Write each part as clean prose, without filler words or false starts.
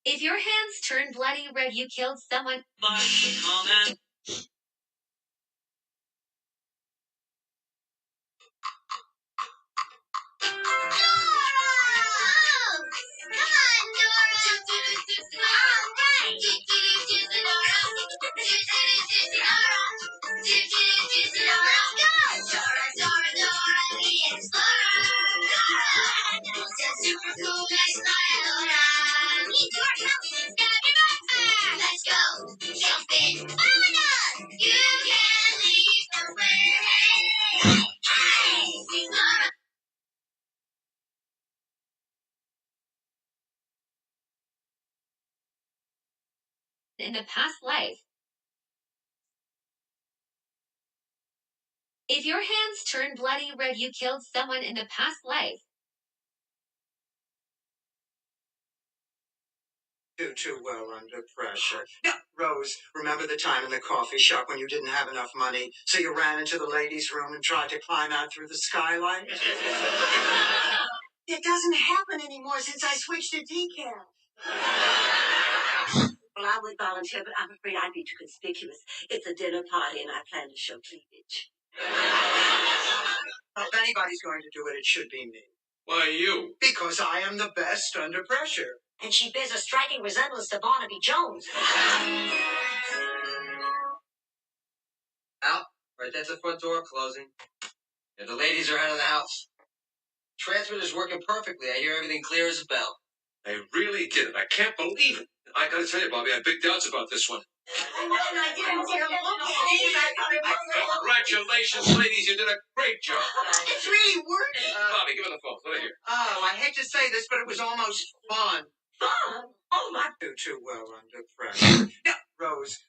If your hands turn bloody red, you killed someone. Comment. Let's go. Jump in. You can leave the way. In the past life. If your hands turn bloody red, you killed someone in the past life. Do too well under pressure. Now, Rose, remember the time in the coffee shop when you didn't have enough money, so you ran into the ladies' room and tried to climb out through the skylight? It doesn't happen anymore since I switched to decal. Well, I would volunteer, but I'm afraid I'd be too conspicuous. It's a dinner party, and I plan to show cleavage. Well, if anybody's going to do it, it should be me. Why you? Because I am the best under pressure. And she bears a striking resemblance to Barnaby Jones. Al, right, that's the front door closing. Yeah, the ladies are out of the house. Transmitter's working perfectly. I hear everything clear as a bell. They really did it. I can't believe it. I gotta tell you, Bobby, I have big doubts about this one. I didn't take a look at it. Congratulations, ladies. You did a great job. It's really working. Bobby, give her the phone. Let her hear. Oh, I hate to say this, but it was almost fun. Fun? Oh, my. Do too well under pressure. Now, Rose.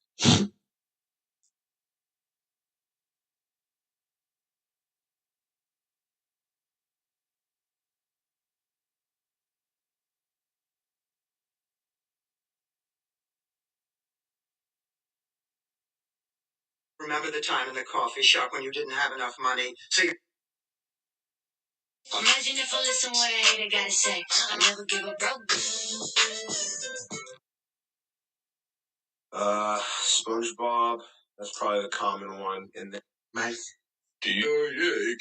Remember the time in the coffee shop when you didn't have enough money, so you... Imagine if I listen what I hate, I gotta say. I never give a broke. SpongeBob. That's probably the common one in there. Mike? Yeah, King,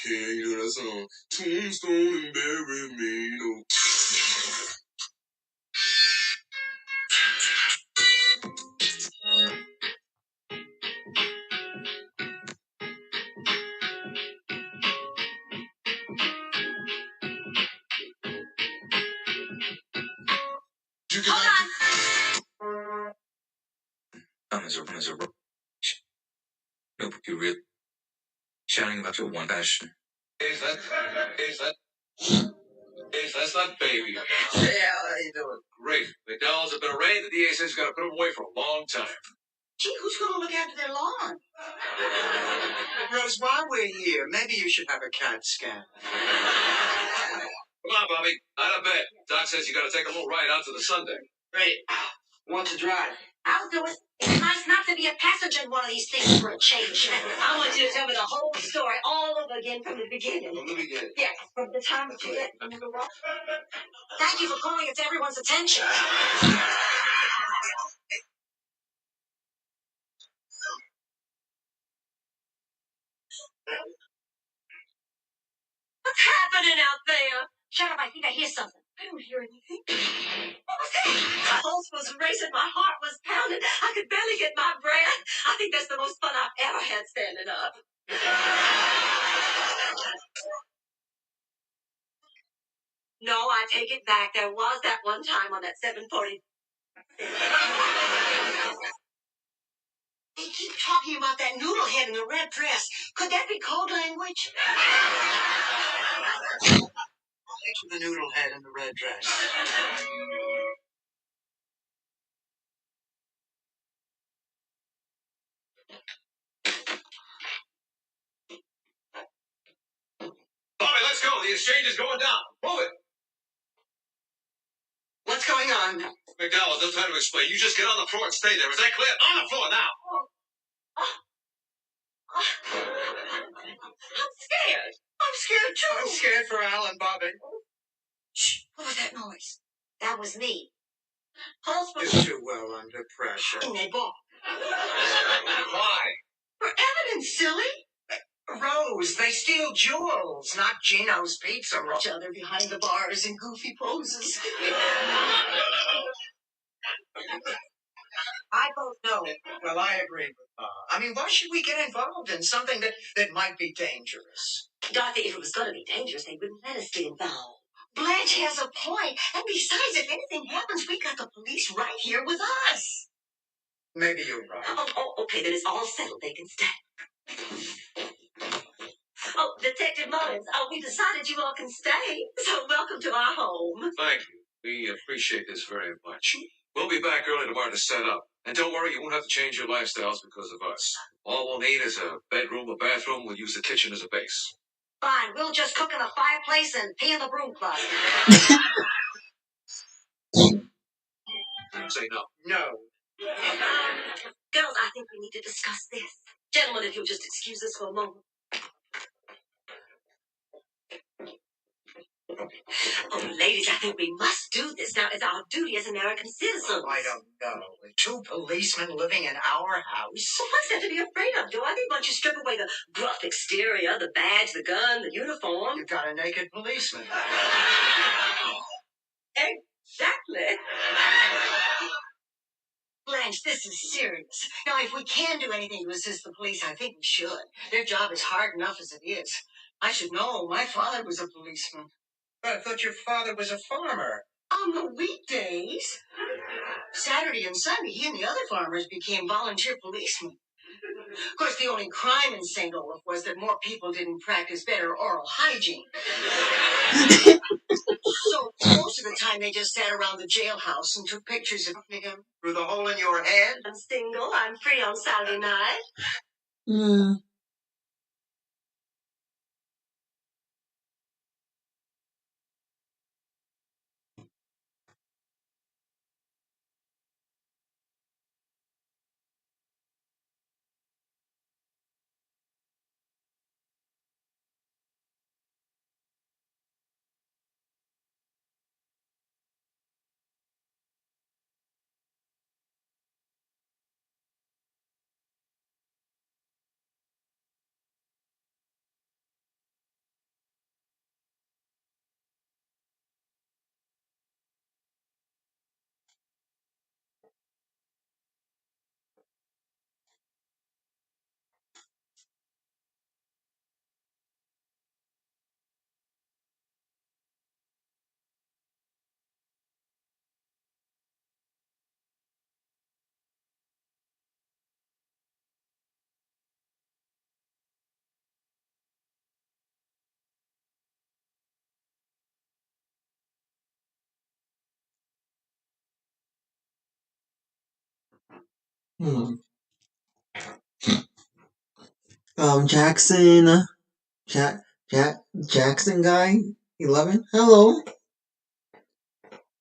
you know that song. Tombstone and bury me, you know. Hold on. As a nobody really shouting about your one passion. That's not baby. Yeah, how you doing? Great. McDonald's have been arraigned. The DA says he's got to put him away for a long time. Gee, who's going to look after their lawn? Rose, while we're here, maybe you should have a CAT scan. Come on, Bobby. Out of bed. Doc says you got to take a little ride out to the Sunday. Great. Want to drive? I'll do it. It's nice not to be a passenger in one of these things for a change. I want you to tell me the whole story all over again from the beginning. From the beginning. Yeah, from the time that you get. Thank you for calling it to everyone's attention. What's happening out there? Shut up, I think I hear something. I don't hear anything. What was that? My pulse was racing, my heart was pounding. I could barely get my breath. I think that's the most fun I've ever had standing up. No, I take it back. There was that one time on that 740. They keep talking about that noodle head in the red dress. Could that be code language? The noodle head in the red dress. Bobby, let's go. The exchange is going down. Move it. What's going on? McDowell, don't try to explain. You just get on the floor and stay there. Is that clear? On the floor now. I'm scared. I'm scared too. I'm scared for Al and Bobby. Shh. What was that noise? That was me. Pulse was It's too well under pressure. they bought. Why? For evidence, silly. Rose, they steal jewels, not Gino's pizza roll. Each other behind the bars in goofy poses. I both know. Well, I agree with I mean, why should we get involved in something that might be dangerous? Dorothy, if it was going to be dangerous, they wouldn't let us get involved. Blanche has a point. And besides, if anything happens, we got the police right here with us. Maybe you're right. Okay, then it's all settled. They can stay. Oh, Detective Mullins, we decided you all can stay. So welcome to our home. Thank you. We appreciate this very much. We'll be back early tomorrow to set up. And don't worry, you won't have to change your lifestyles because of us. All we'll need is a bedroom, a bathroom. We'll use the kitchen as a base. Fine, we'll just cook in the fireplace and pee in the broom closet. Say no. No. Girls, I think we need to discuss this. Gentlemen, if you'll just excuse us for a moment. Oh, ladies, I think we must do this. Now, it's our duty as American citizens. Oh, I don't know. Two policemen living in our house. Well, what's there to be afraid of, Dorothy? Once you strip away the gruff exterior, the badge, the gun, the uniform. You've got a naked policeman. Exactly. Blanche, this is serious. Now, if we can do anything to assist the police, I think we should. Their job is hard enough as it is. I should know. My father was a policeman. But I thought your father was a farmer. On the weekdays, Saturday and Sunday, he and the other farmers became volunteer policemen. Of course, the only crime in St. Olaf was that more people didn't practice better oral hygiene. So most of the time, they just sat around the jailhouse and took pictures of him. Through the hole in your head? I'm single. I'm free on Saturday night. Hmm. Hmm. Jackson, Jackson guy, 11. Hello,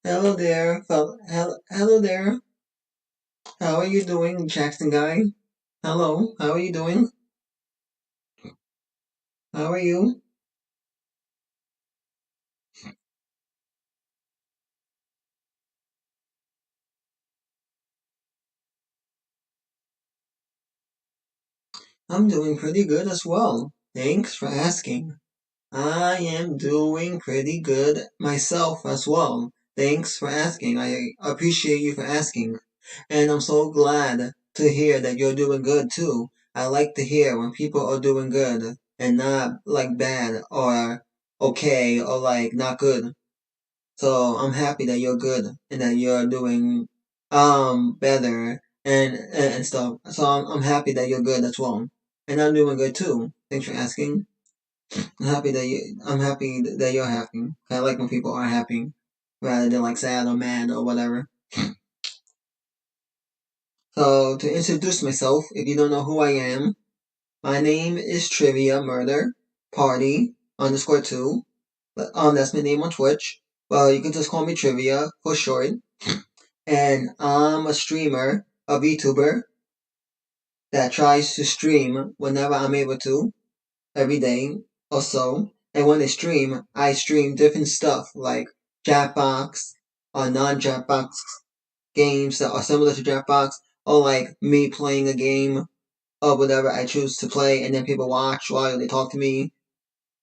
hello there, hello there. How are you doing, Jackson guy? Hello, how are you doing? How are you? I'm doing pretty good as well. Thanks for asking. I am doing pretty good myself as well. Thanks for asking. I appreciate you for asking. And I'm so glad to hear that you're doing good too. I like to hear when people are doing good and not like bad or okay or like not good. So I'm happy that you're good and that you're doing better and stuff. So I'm happy that you're good as well. And I'm doing good too. Thanks for asking. I'm happy that you're happy. I like when people are happy rather than like sad or mad or whatever. So to introduce myself, if you don't know who I am, my name is Trivia Murder Party underscore 2. That's my name on Twitch. Well, you can just call me Trivia for short. And I'm a streamer, a VTuber that tries to stream whenever I'm able to, every day or so. And when I stream different stuff like Jackbox or non-Jackbox games that are similar to Jackbox, or like me playing a game or whatever I choose to play, and then people watch while they talk to me,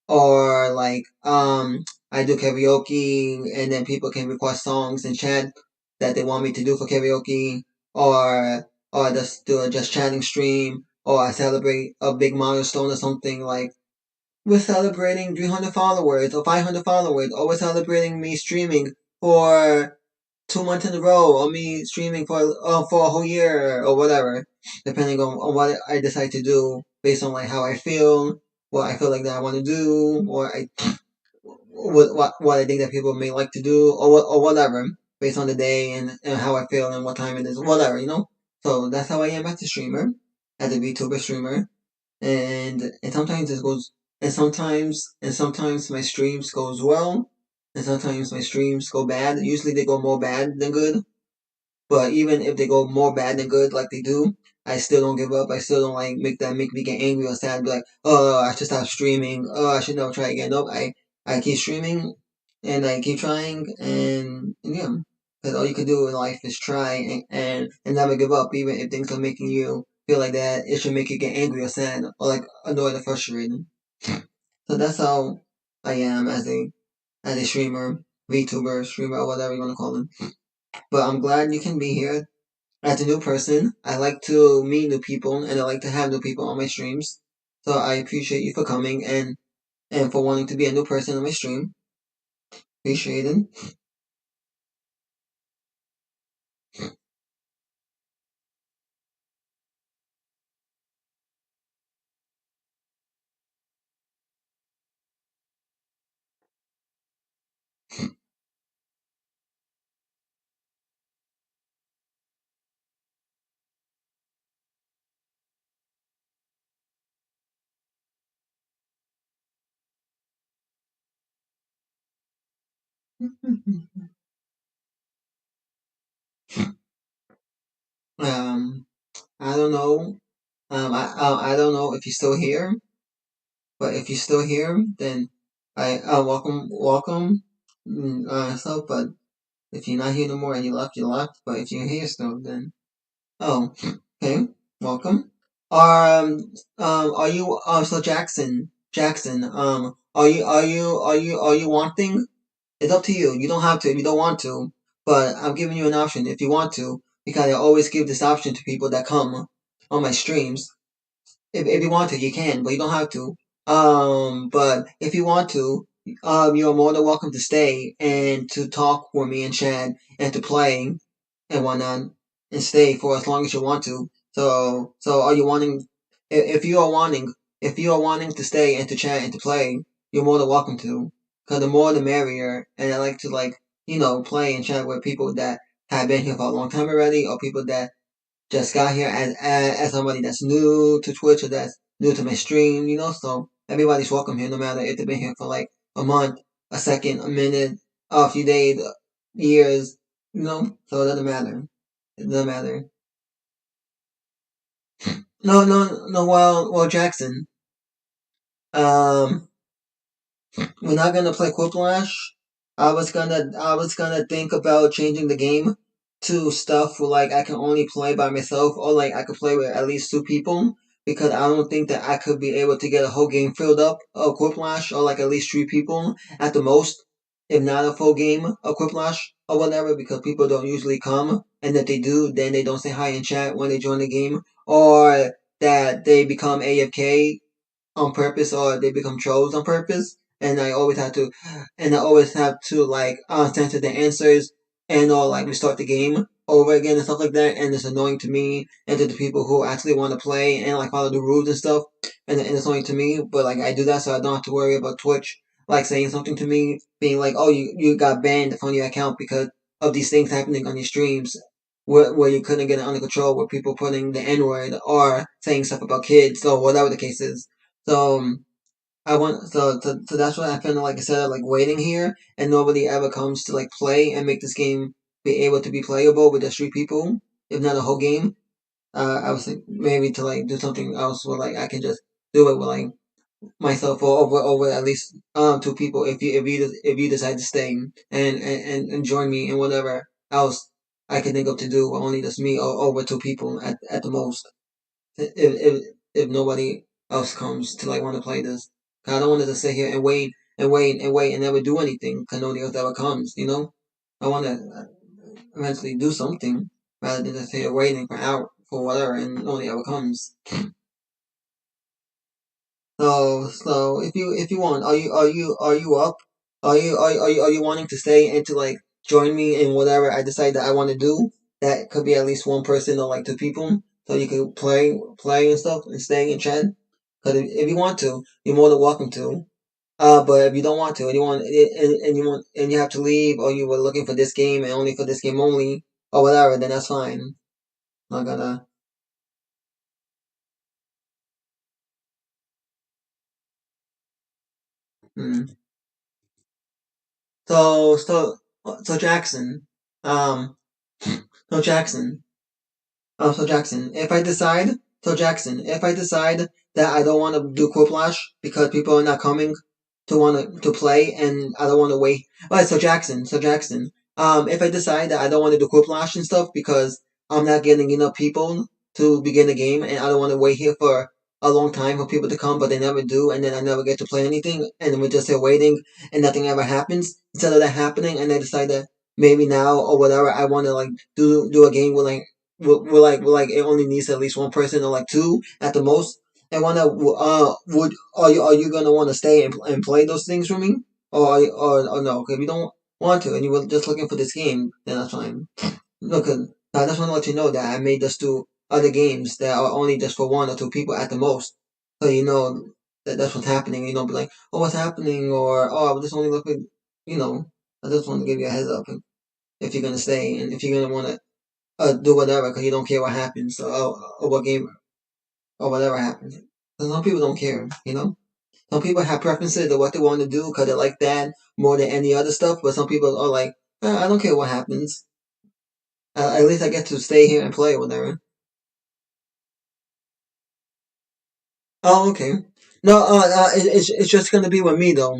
or like I do karaoke, and then people can request songs in chat that they want me to do for karaoke, or just do a just chatting stream, or I celebrate a big milestone or something like we're celebrating 300 followers or 500 followers, or we're celebrating me streaming for 2 months in a row, or me streaming for a whole year or whatever, depending on what I decide to do based on like how I feel, what I feel like that I want to do, or what I think that people may like to do, or whatever, based on the day and how I feel and what time it is, whatever. So that's how I am as a streamer, as a VTuber streamer, and sometimes it goes, and sometimes my streams goes well, and sometimes my streams go bad. Usually they go more bad than good. But even if they go more bad than good, like they do, I still don't give up. I still don't like make me get angry or sad. Be like, oh, I should stop streaming. Oh, I should never try again. Nope. I keep streaming, and I keep trying, and yeah, because all you can do in life is try and never give up, even if things are making you feel like that. It should make you get angry or sad or like annoyed or frustrated. So that's how I am as a streamer, VTuber, streamer, or whatever you want to call them. But I'm glad you can be here as a new person. I like to meet new people and I like to have new people on my streams. So I appreciate you for coming and for wanting to be a new person on my stream. Appreciate it. um, I don't know. I don't know if you're still here, but if you're still here, then I welcome. So, but if you're not here no more and you left, you left. But if you're here still, then oh, okay, welcome. Are you so Jackson, are you wanting? It's up to you. You don't have to if you don't want to, but I'm giving you an option if you want to, because I always give this option to people that come on my streams. If you want to, you can, but you don't have to. But if you want to, you're more than welcome to stay and to talk with me and chat and to play and whatnot and stay for as long as you want to. So are you wanting? If you are wanting, if you are wanting to stay and to chat and to play, you're more than welcome to. Cause the more the merrier. And I like to play and chat with people that have been here for a long time already, or people that just got here as somebody that's new to Twitch or that's new to my stream. So everybody's welcome here, no matter if they've been here for like a month, a second, a minute, a few days, years. So it doesn't matter. It doesn't matter. No, no, no. Well, Jackson. Um, we're not gonna play Quiplash. I was gonna think about changing the game to stuff where like I can only play by myself, or like I could play with at least two people, because I don't think that I could be able to get a whole game filled up of Quiplash, or like at least three people at the most, if not a full game of Quiplash or whatever, because people don't usually come, and if they do, then they don't say hi in chat when they join the game, or that they become AFK on purpose, or they become trolls on purpose, and I always have to like censor the answers, and or like restart the game over again and stuff like that, and it's annoying to me and to the people who actually want to play and like follow the rules and stuff, and it's annoying to me, but like I do that so I don't have to worry about Twitch like saying something to me, being like, oh, you got banned from your account because of these things happening on your streams, where you couldn't get it under control, with people putting the N word or saying stuff about kids or whatever the case is. So I want so that's why I feel like I said like waiting here, and nobody ever comes to like play and make this game be able to be playable with just three people, if not a whole game. I was think maybe to like do something else where like I can just do it with like myself, or over at least two people, if you decide to stay and join me in whatever else I can think of to do only just me or with two people at the most. If nobody else comes to like want to play this, 'cause I don't want to just sit here and wait and wait and wait and never do anything. 'Cause nobody else ever comes. I want to eventually do something rather than just sit here waiting for whatever and nobody ever comes. So if you want, are you up? Are you wanting to stay and to like join me in whatever I decide that I want to do? That could be at least one person or like two people, so you can play and stuff and stay and chat. Because if you want to, you're more than welcome to. But if you don't want to, and you have to leave, or you were looking for this game and only for this game only, or whatever, then that's fine. I'm not gonna. Hmm. So so so Jackson, um, so Jackson, if I decide that I don't want to do Quiplash because people are not coming to play and I don't want to wait. Alright, so Jackson, if I decide that I don't want to do Quiplash and stuff because I'm not getting enough people to begin the game and I don't want to wait here for a long time for people to come, but they never do, and then I never get to play anything, and then we're just here waiting and nothing ever happens. Instead of that happening, and I decide that maybe now or whatever I want to like do a game with like we're like it only needs at least one person or like two at the most. And wanna would are you gonna want to stay and play those things for me, or no? If you don't want to and you were just looking for this game, then that's fine. Look, I just want to let you know that I made just do other games that are only just for one or two people at the most, so you know that that's what's happening. You don't be like, oh, what's happening, or oh, I just only looking. You know, I just want to give you a heads up if you're gonna stay and if you're gonna want to do whatever because you don't care what happens or what game or whatever happens. Some people don't care. Some people have preferences of what they want to do because they like that more than any other stuff, but some people are like, I don't care what happens. At least I get to stay here and play or whatever. Oh, okay. No, it's just gonna be with me though.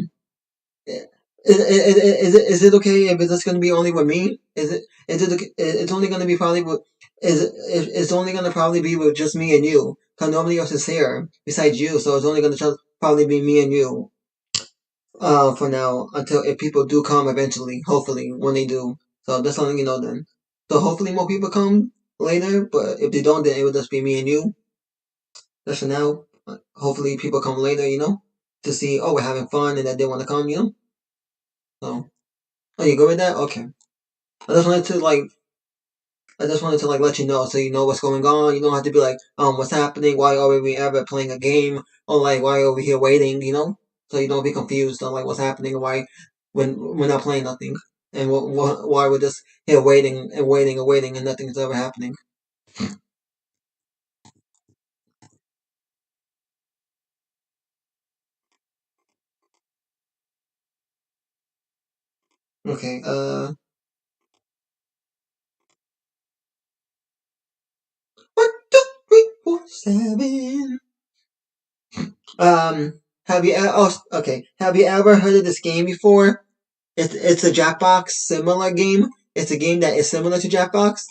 Is it okay if it's just gonna be only with me? It's only gonna be probably with it's only gonna probably be with just me and you. Cause nobody else is here besides you, so it's only gonna probably be me and you. For now until if people do come eventually, hopefully when they do. So that's something then. So hopefully more people come later, but if they don't, then it will just be me and you. Just for now. Hopefully people come later, to see we're having fun and that they want to come. So you go with that? Okay. I just wanted to like let you know so you know what's going on. You don't have to be like, what's happening? Why are we ever playing a game? Or like why are we here waiting? So you don't be confused on like what's happening and why when we're not playing nothing. And why we're just here waiting and waiting and waiting and nothing's ever happening. Okay, 1, 2, 3, 4, 7. Have you ever heard of this game before? It's a Jackbox similar game. It's a game that is similar to Jackbox.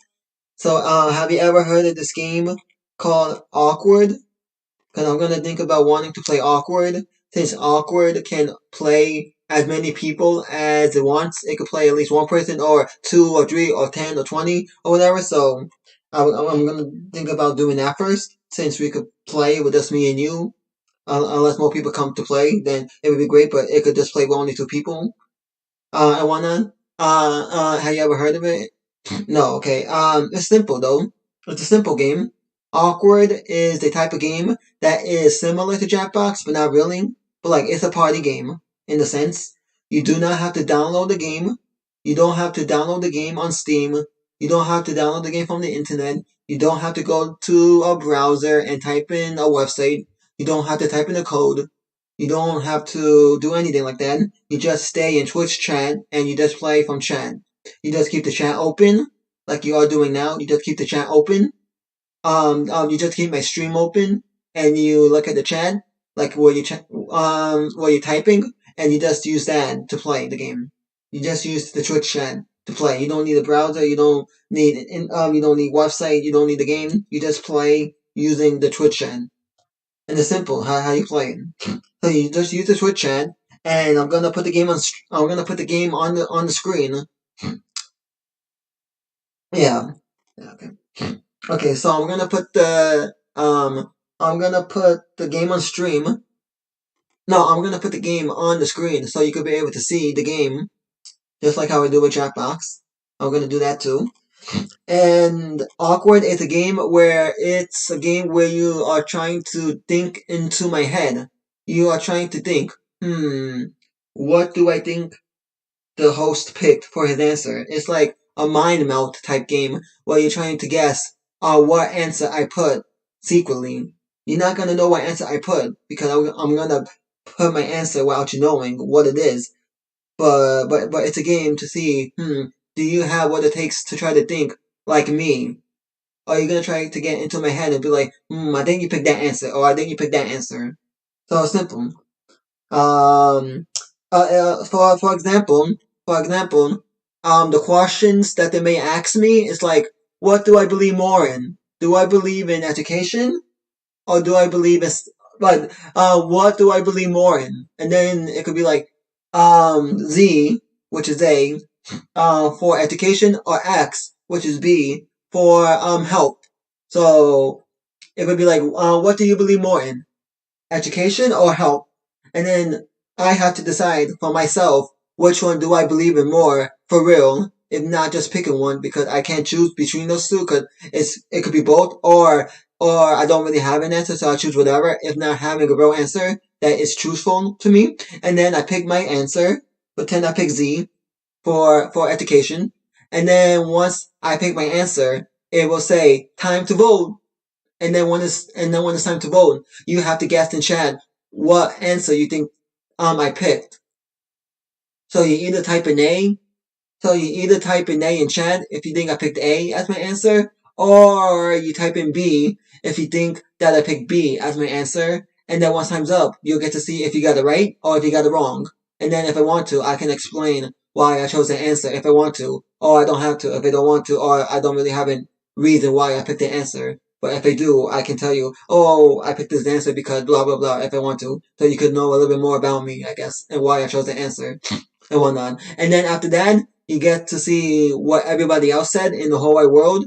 So, have you ever heard of this game called Awkward? Because I'm gonna think about wanting to play Awkward. Since Awkward can play as many people as it wants, it could play at least one person, or two, or three, or 10, or 20, or whatever. So, I'm gonna think about doing that first. Since we could play with just me and you, unless more people come to play, then it would be great. But it could just play with only two people. And whatnot. Have you ever heard of it? No, okay. It's simple though. It's a simple game. Awkward is the type of game that is similar to Jackbox, but not really. But like, it's a party game in the sense. You do not have to download the game. You don't have to download the game on Steam. You don't have to download the game from the internet. You don't have to go to a browser and type in a website. You don't have to type in a code. You don't have to do anything like that. You just stay in Twitch chat and you just play from chat. You just keep the chat open like you are doing now. You just keep the chat open. You just keep my stream open and you look at the chat like where you're typing and you just use that to play the game. You just use the Twitch chat to play. You don't need a browser. You don't need website. You don't need the game. You just play using the Twitch chat. And it's simple how you play it. So you just use the Twitch chat, and I'm gonna put the game on. I'm gonna put the game on the screen. Yeah. Okay. Okay. So I'm gonna put the game on stream. No, I'm gonna put the game on the screen so you could be able to see the game, just like how I do with Jackbox. I'm gonna do that too. And Awkward is a game where you are trying to think into my head. You are trying to think, what do I think the host picked for his answer? It's like a mind melt type game where you're trying to guess what answer I put secretly. You're not gonna know what answer I put because I'm gonna put my answer without you knowing what it is. But it's a game to see, do you have what it takes to try to think like me? Or are you gonna try to get into my head and be like, I think you picked that answer, or I think you picked that answer. So it's simple. For example, the questions that they may ask me is like, what do I believe more in? Do I believe in education, or do I believe in what do I believe more in? And then it could be like, Z, which is A, for education, or X, which is B, for health. So it would be like, what do you believe more in? Education or health? And then I have to decide for myself which one do I believe in more for real, if not just picking one because I can't choose between those two because it could be both, or I don't really have an answer, so I choose whatever. If not having a real answer that is truthful to me, and then I pick my answer. Pretend I pick Z for education, and then once I pick my answer, it will say time to vote. And then when it's time to vote, you have to guess in chat what answer you think I picked. So you either type an A So you either type in A in chat if you think I picked A as my answer, or you type in B if you think that I picked B as my answer. And then once time's up, you'll get to see if you got it right or if you got it wrong. And then if I want to, I can explain why I chose the answer if I want to, or I don't have to if I don't want to, or I don't really have a reason why I picked the answer. But if I do, I can tell you, oh, I picked this answer because blah blah blah if I want to. So you could know a little bit more about me, I guess, and why I chose the answer and whatnot. And then after that, you get to see what everybody else said in the whole wide world,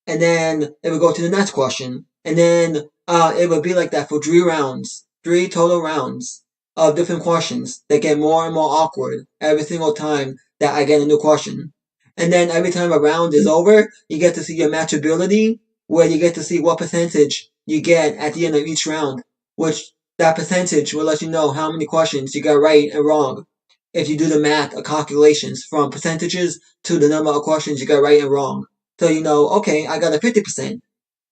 and then it would go to the next question, and then it would be like that for 3 rounds, 3 total rounds of different questions that get more and more awkward every single time that I get a new question. And then every time a round is over, you get to see your matchability, where you get to see what percentage you get at the end of each round, which that percentage will let you know how many questions you got right and wrong if you do the math or calculations from percentages to the number of questions you got right and wrong. So you know, okay, I got a 50%.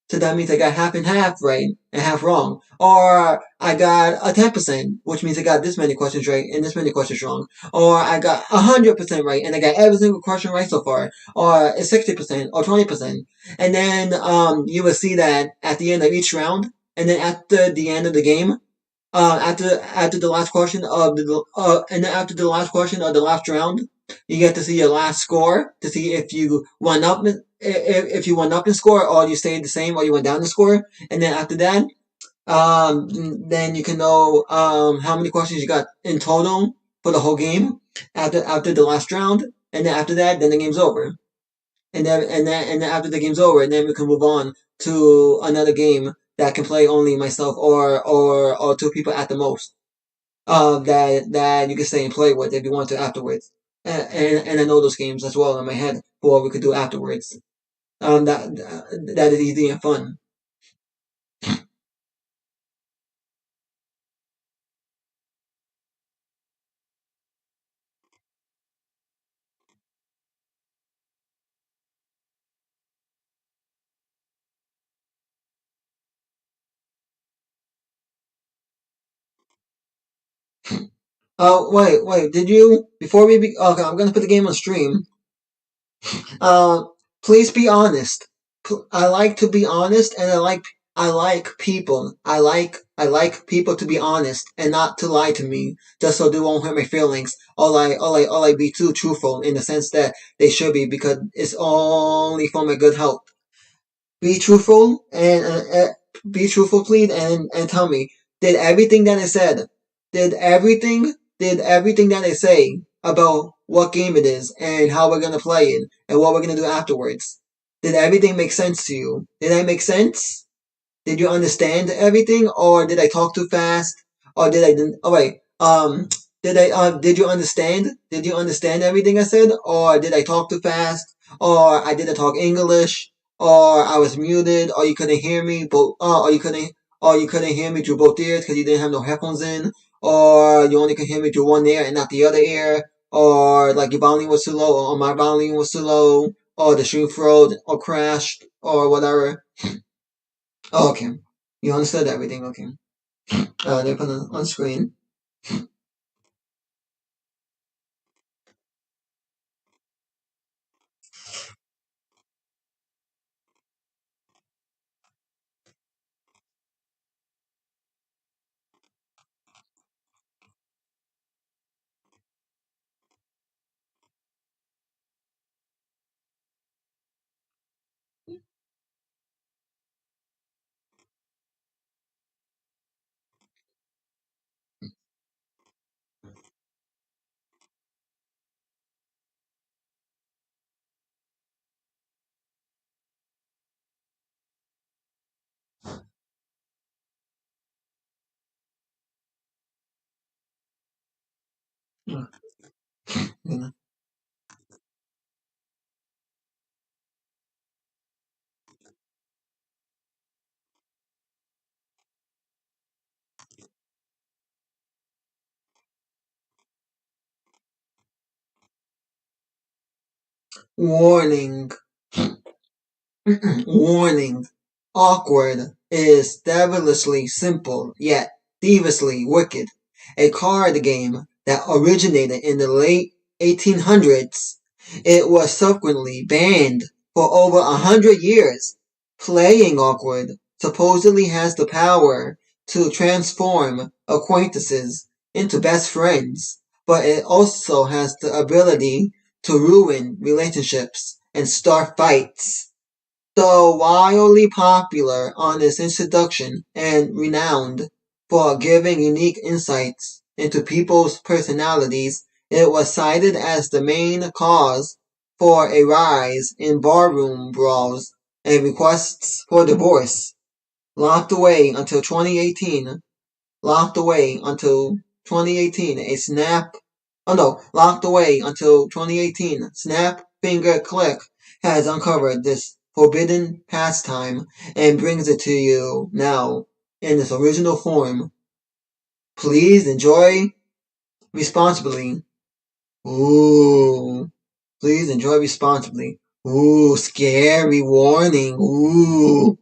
So that means I got half and half right and half wrong. Or I got a 10%, which means I got this many questions right and this many questions wrong. Or I got 100% right and I got every single question right so far. Or it's 60% or 20%. And then you will see that at the end of each round. And then after the end of the game, after the last question of the last round, you get to see your last score to see if you went up if you went up in score or you stayed the same or you went down in score. And then after that, then you can know how many questions you got in total for the whole game after the last round. And then after that, then the game's over. And then after the game's over, and then we can move on to another game that can play only myself or 2 people at the most. That you can stay and play with if you want to afterwards. And I know those games as well in my head for what we could do afterwards. That is easy and fun. Oh wait, did you before we be okay? I'm gonna put the game on stream. Uh, please be honest. I like to be honest, and I like people. I I like people to be honest and not to lie to me just so they won't hurt my feelings. Or be too truthful in the sense that they should be because it's only for my good health. Be truthful and be truthful, please, and tell me, did everything that I said, did everything that I say about what game it is and how we're gonna play it and what we're gonna do afterwards, did everything make sense to you? Did I make sense? Did you understand everything, or did I talk too fast, or did I? Oh wait, did I? Did you understand? Did you understand everything I said, or did I talk too fast, or I didn't talk English, or I was muted, or you couldn't hear me, or you couldn't hear me through both ears because you didn't have no headphones in, or you only could hear me through one ear and not the other ear, or like your volume was too low, or my volume was too low, or the stream froze, or crashed, or whatever. Oh, okay. You understood everything, okay. They put it on screen. Yeah. Warning. Warning. Awkward is devilishly simple, yet deviously wicked. A card game that originated in the late 1800s. It was subsequently banned for over 100 years. Playing Awkward supposedly has the power to transform acquaintances into best friends, but it also has the ability to ruin relationships and start fights. Though wildly popular on its introduction and renowned for giving unique insights into people's personalities, it was cited as the main cause for a rise in barroom brawls and requests for divorce. Locked away until 2018, locked away until 2018, a snap Oh no, locked away until 2018, Snap Finger Click has uncovered this forbidden pastime and brings it to you now in its original form. Please enjoy responsibly. Ooh. Please enjoy responsibly. Ooh, scary warning. Ooh.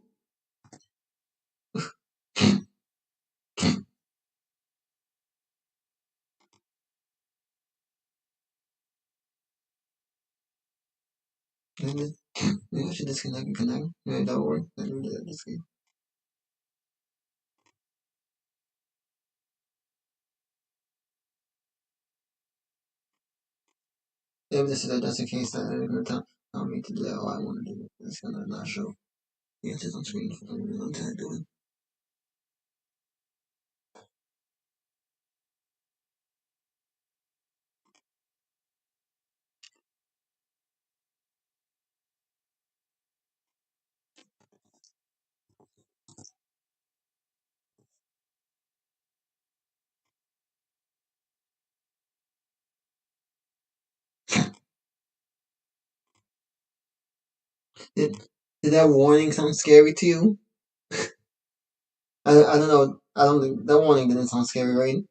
Maybe I should disconnect and connect. Maybe that will work. If that's the case, then I'm going to tell me to do that. I want to do it. It's going to not show. Yeah, it's just on screen. I'm trying to do it. Did, did that warning sound scary to you? I don't know. I don't think that warning didn't sound scary, right?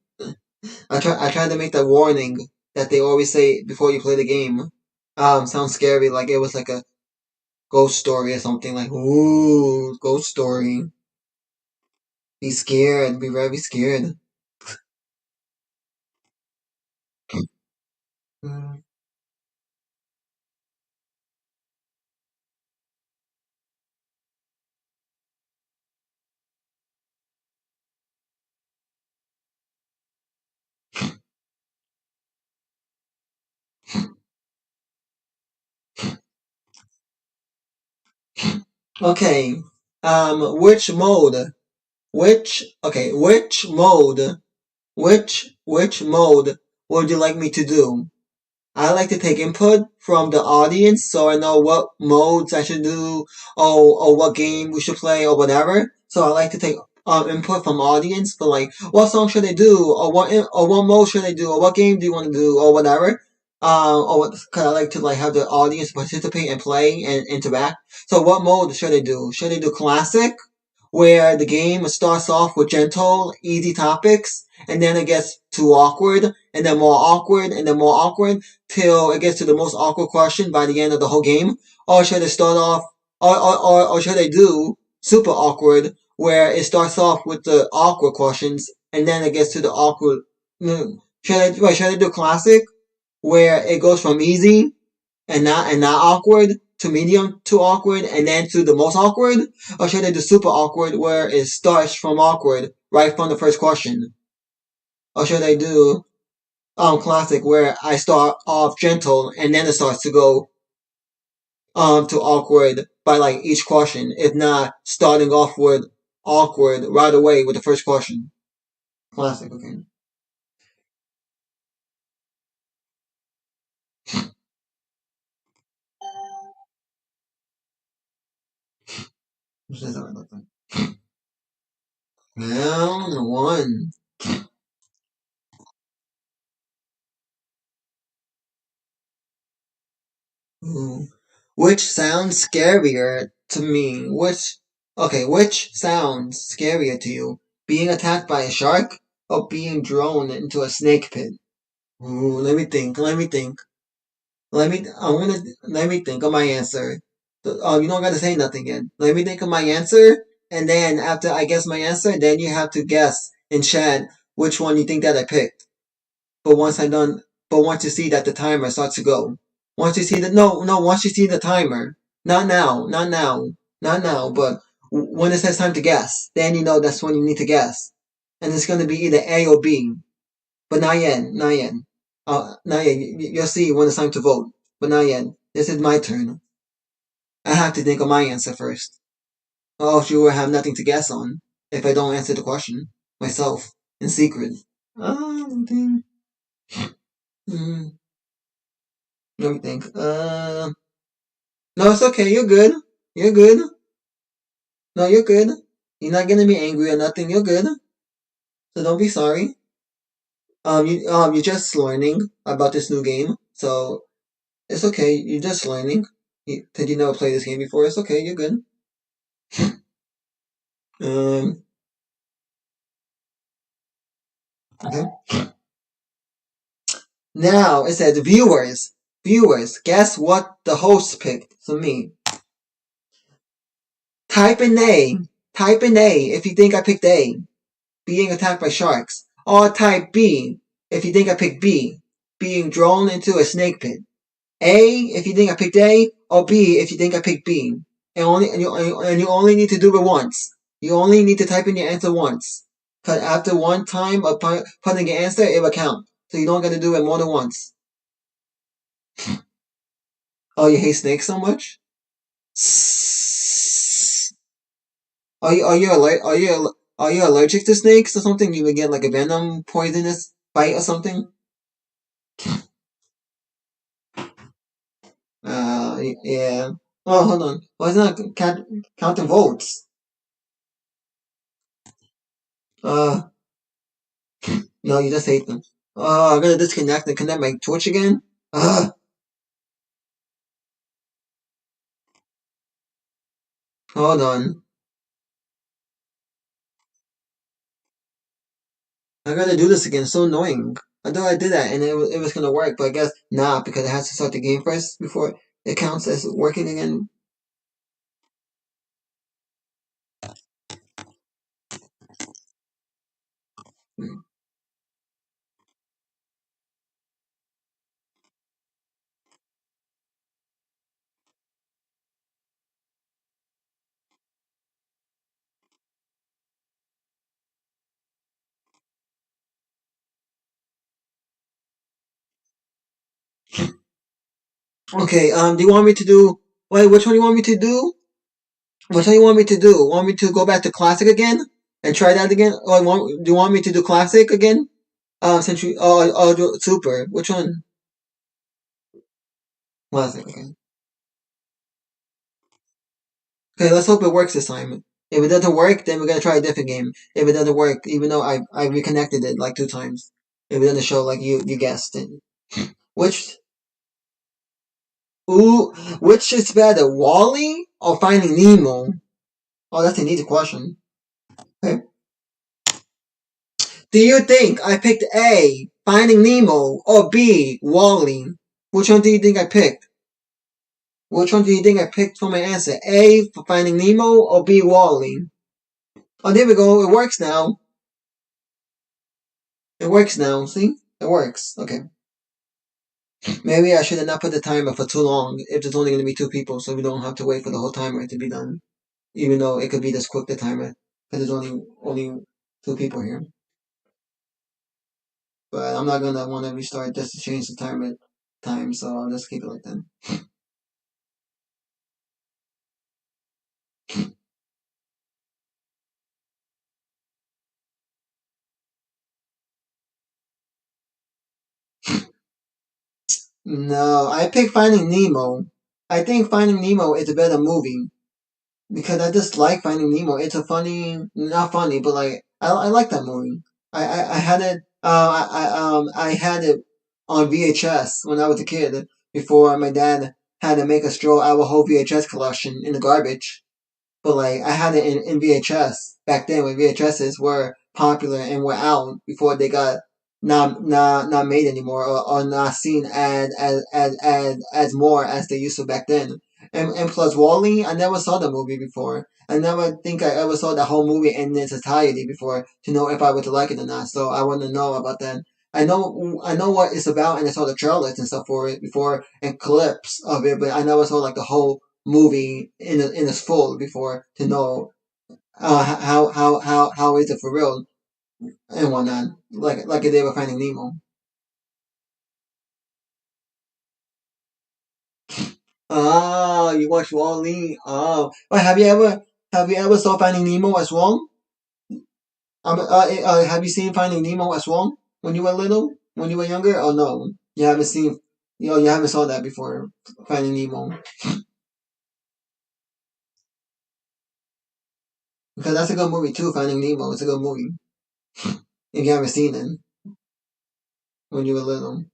I tried to make that warning that they always say before you play the game sound scary, like it was like a ghost story or something, like ooh, ghost story. Be scared, be very scared. Mm. Okay. Which mode? Which mode would you like me to do? I like to take input from the audience so I know what modes I should do or what game we should play or whatever. So I like to take input from audience for like what song should I do or what mode should I do or what game do you want to do or whatever. Or what, cause I like to like have the audience participate and play and interact. So what mode should I do? Should I do classic? Where the game starts off with gentle, easy topics, and then it gets too awkward, and then more awkward, and then more awkward, till it gets to the most awkward question by the end of the whole game? Or should it start off, or should I do super awkward, where it starts off with the awkward questions, and then it gets to the awkward, should I do classic, where it goes from easy and not awkward to medium to awkward and then to the most awkward? Or should I do super awkward where it starts from awkward right from the first question? Or should I do classic where I start off gentle and then it starts to go to awkward by like each question, if not starting off with awkward right away with the first question? Classic, okay. Round one. Ooh. Which sounds scarier to me? Which sounds scarier to you? Being attacked by a shark or being drawn into a snake pit? Ooh, let me think. Let me think of my answer. You don't gotta say nothing yet. Let me think of my answer, and then after I guess my answer, then you have to guess in chat which one you think that I picked. But once I done, but once you see that the timer starts to go, once you see the once you see the timer, not now, but when it says time to guess, then you know that's when you need to guess, and it's gonna be either A or B, but not yet, not yet. You'll see when it's time to vote, but not yet. This is my turn. I have to think of my answer first, or else you will have nothing to guess on if I don't answer the question myself in secret. Think. Hmm. Let me think. No, it's okay. You're good. You're good. No, you're good. You're not gonna be angry or nothing. You're good. So don't be sorry. You're just learning about this new game, so it's okay. You're just learning. Did you never play this game before? It's okay. You're good. Um. Okay. Now it says viewers. Viewers, guess what the host picked? So me. Type in A. Type in A if you think I picked A. Being attacked by sharks. Or type B if you think I picked B. Being drawn into a snake pit. A if you think I picked A, or B if you think I picked B. And you only need to do it once. You only need to type in your answer once. Cause after one time of putting your answer, it will count. So you don't gotta do it more than once. Oh, you hate snakes so much? Are you allergic to snakes or something? You would get like a venom poisonous bite or something? Yeah. Oh, hold on. Why is it not counting votes? Uh, no, you just hate them. Oh, I'm gonna disconnect and connect my Twitch again. Hold on. I gotta do this again. It's so annoying. I thought I did that and it was gonna work, but I guess not because it has to start the game first before it counts as working again. Okay. Do you want me to do? Wait, which one do you want me to do? What do you want me to do? Want me to go back to classic again and try that again? Or do you want me to do classic again? Since you do super. Which one? Classic. Okay. Okay. Let's hope it works this time. If it doesn't work, then we're gonna try a different game. If it doesn't work, even though I reconnected it like 2 times, if it doesn't show like you guessed it. Which ooh, which is better, Wally or Finding Nemo? Oh, that's an easy question. Okay. Do you think I picked A, Finding Nemo, or B, Wally? Which one do you think I picked? Which one do you think I picked for my answer? A for Finding Nemo or B, Wally? Oh, there we go. It works now. It works now. See? It works. Okay. Maybe I should have not put the timer for too long if there's only going to be 2 people, so we don't have to wait for the whole timer to be done. Even though it could be this quick, the timer, because there's only 2 people here. But I'm not gonna want to restart just to change the timer time, so I'll just keep it like that. No, I picked Finding Nemo. I think Finding Nemo is a better movie because I just like Finding Nemo. It's a funny, not funny, but like I like that movie. I had it. I had it on VHS when I was a kid before my dad had to make us throw our whole VHS collection in the garbage. But like I had it in VHS back then when VHSs were popular and were out before they got not made anymore or not seen as more as they used to back then. And plus Wally, I never saw the movie before. I never think I ever saw the whole movie in its entirety before to know if I would like it or not. So I want to know about that. I know what it's about and I saw the trailers and stuff for it before and clips of it, but I never saw like the whole movie in its full before to know how is it for real and whatnot. Like they were Finding Nemo. Ah, you watch Wall-E. Oh, but have you ever saw Finding Nemo as well? Have you seen Finding Nemo as well when you were little, when you were younger? Oh no, you haven't seen. You haven't saw that before. Finding Nemo, because that's a good movie too. Finding Nemo is a good movie if you haven't seen it when you were little.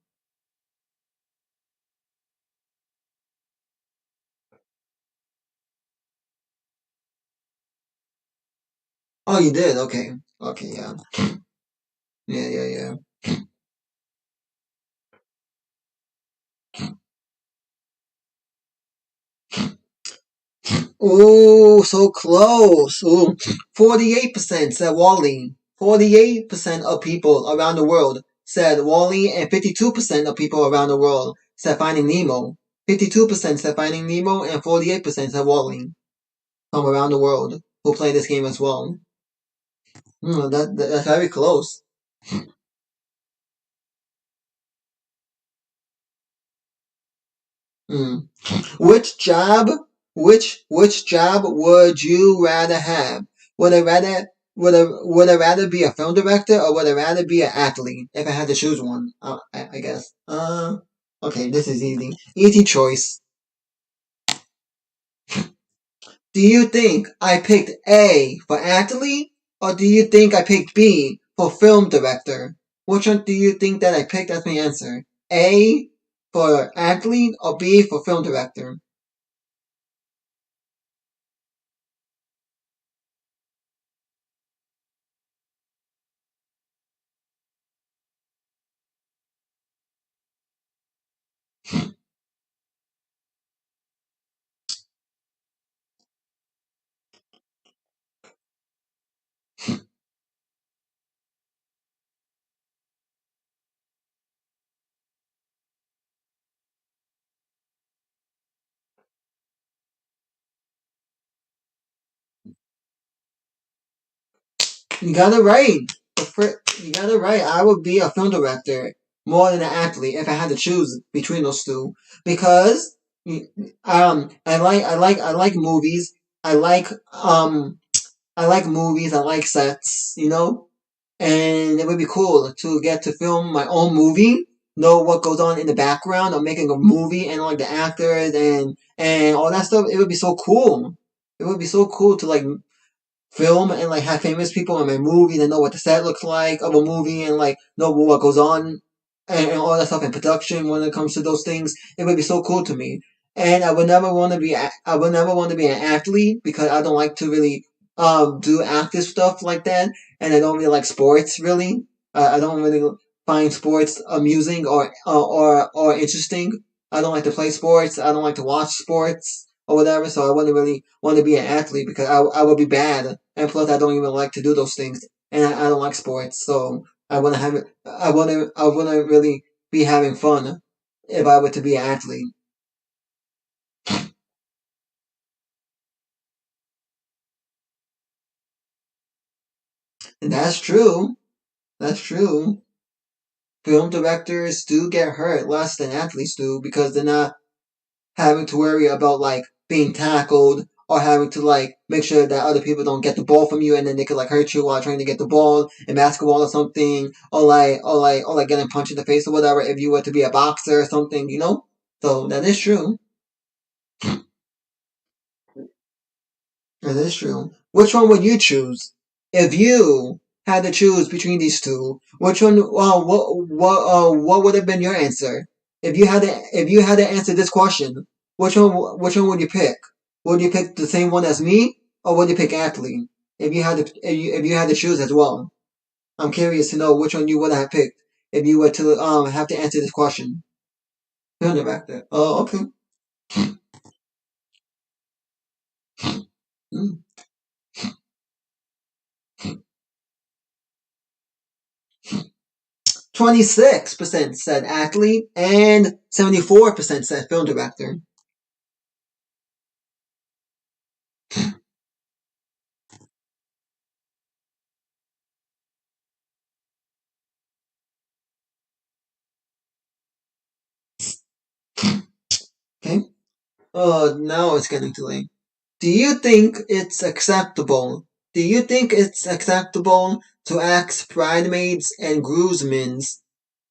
Oh, you did. Okay. Okay. Yeah. Yeah. Yeah. Yeah. Ooh, so close. Ooh, 48% said Wally. 48% of people around the world said Wally, and 52% of people around the world said Finding Nemo. 52% said Finding Nemo, and 48% said Wally from around the world who play this game as well. That's very close. Mm. Which job? Which job would you rather have? Would I rather would I rather be a film director or would I rather be an athlete? If I had to choose one, I guess. Okay, this is easy. Easy choice. Do you think I picked A for athlete or do you think I picked B for film director? Which one do you think that I picked as my answer? A for athlete or B for film director? You got it right. You got it right. I would be a film director more than an athlete if I had to choose between those two because I like movies. I like I like movies. I like sets. And it would be cool to get to film my own movie, know what goes on in the background of making a movie, and like the actors and all that stuff. It would be so cool. It would be so cool to like film and like have famous people in my movie that know what the set looks like of a movie and like know what goes on and all that stuff in production when it comes to those things. It would be so cool to me. And I would never want to be I would never want to be an athlete because I don't like to really do active stuff like that, and I don't really like sports really. I don't really find sports amusing or interesting. I don't like to play sports. I don't like to watch sports or whatever. So I wouldn't really want to be an athlete because I would be bad, and plus I don't even like to do those things, and I don't like sports. So I wouldn't have I wouldn't really be having fun if I were to be an athlete. And that's true. That's true. Film directors do get hurt less than athletes do because they're not having to worry about like being tackled or having to like make sure that other people don't get the ball from you and then they could like hurt you while trying to get the ball in basketball or something or like getting punched in the face or whatever if you were to be a boxer or something. So that is true. That is true. Which one would you choose if you had to choose between these two? Which one? What would have been your answer if you had to answer this question? Which one would you pick? Would you pick the same one as me, or would you pick athlete? If you had to choose as well, I'm curious to know which one you would have picked if you were to have to answer this question. Turn it back there. Oh, okay. 26% said athlete and 74% said film director. Okay. Now it's getting too late. Do you think it's acceptable? Do you think it's acceptable to ask bridesmaids and groomsmen?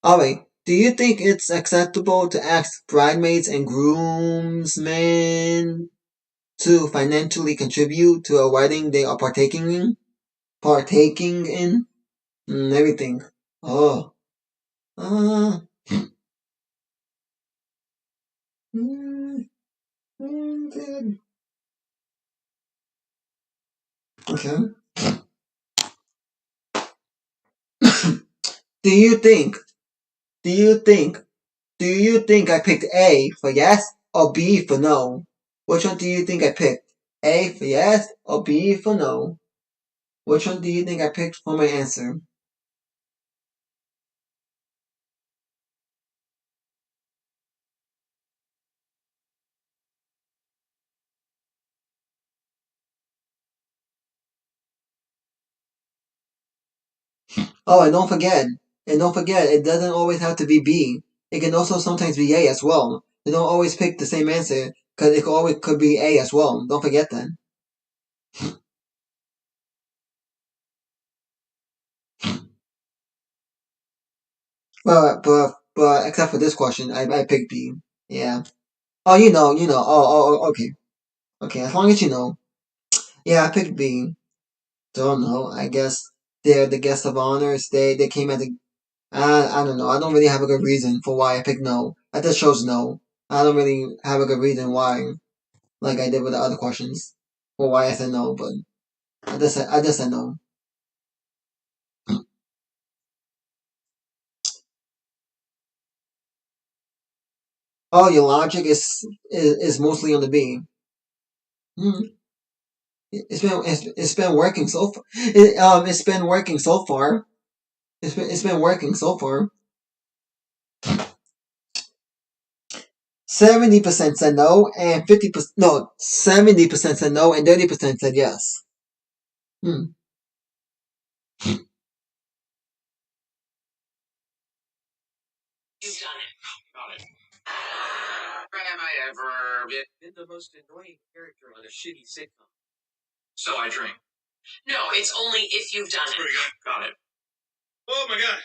Alright. Do you think it's acceptable to ask bridesmaids and groomsmen to financially contribute to a wedding they are partaking in? Partaking in? Everything. Oh. Uh, mm, good. Okay. Do you think? Do you think? Do you think I picked A for yes or B for no? Which one do you think I picked? A for yes or B for no? Which one do you think I picked for my answer? Oh, and don't forget, it doesn't always have to be B. It can also sometimes be A as well. You don't always pick the same answer because it always could be A as well. Don't forget that. But except for this question, I picked B. Yeah. Oh, you know. Oh, okay, okay. As long as you know. Yeah, I picked B. Don't know. I guess they're the guest of honors. They came at the. I don't know. I don't really have a good reason for why I picked no. I just chose no. I don't really have a good reason why, like I did with the other questions, for why I said no. But I just said no. Oh, your logic is mostly on the B. Hmm. It's been working so far. It's been working so far. It's been working so far. 70% said no, and 50% no, 70% said no, and 30% said yes. Hmm. You've done it. Got it. Have I ever been the most annoying character on a shitty sitcom? So I drink. No, it's only if you've done it. Pretty good. Got it. Oh my god.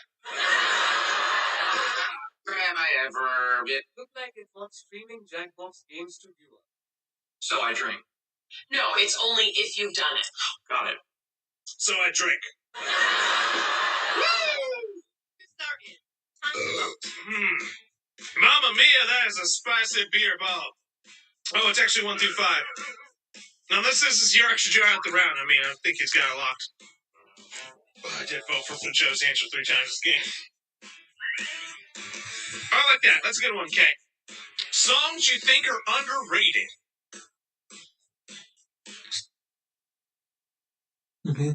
Grab my adverb. It looked like it wants streaming Jackbox games to viewer. So I drink. No, it's only if you've done it. Got it. So I drink. Mamma mia, that is a spicy beer ball. Oh, it's actually 125. Now, this is your extra jar out the round. I mean, I think he's got it locked. I did vote for Joe's answer 3 times this game. I like that. That's a good one, Kay. Songs you think are underrated. Okay.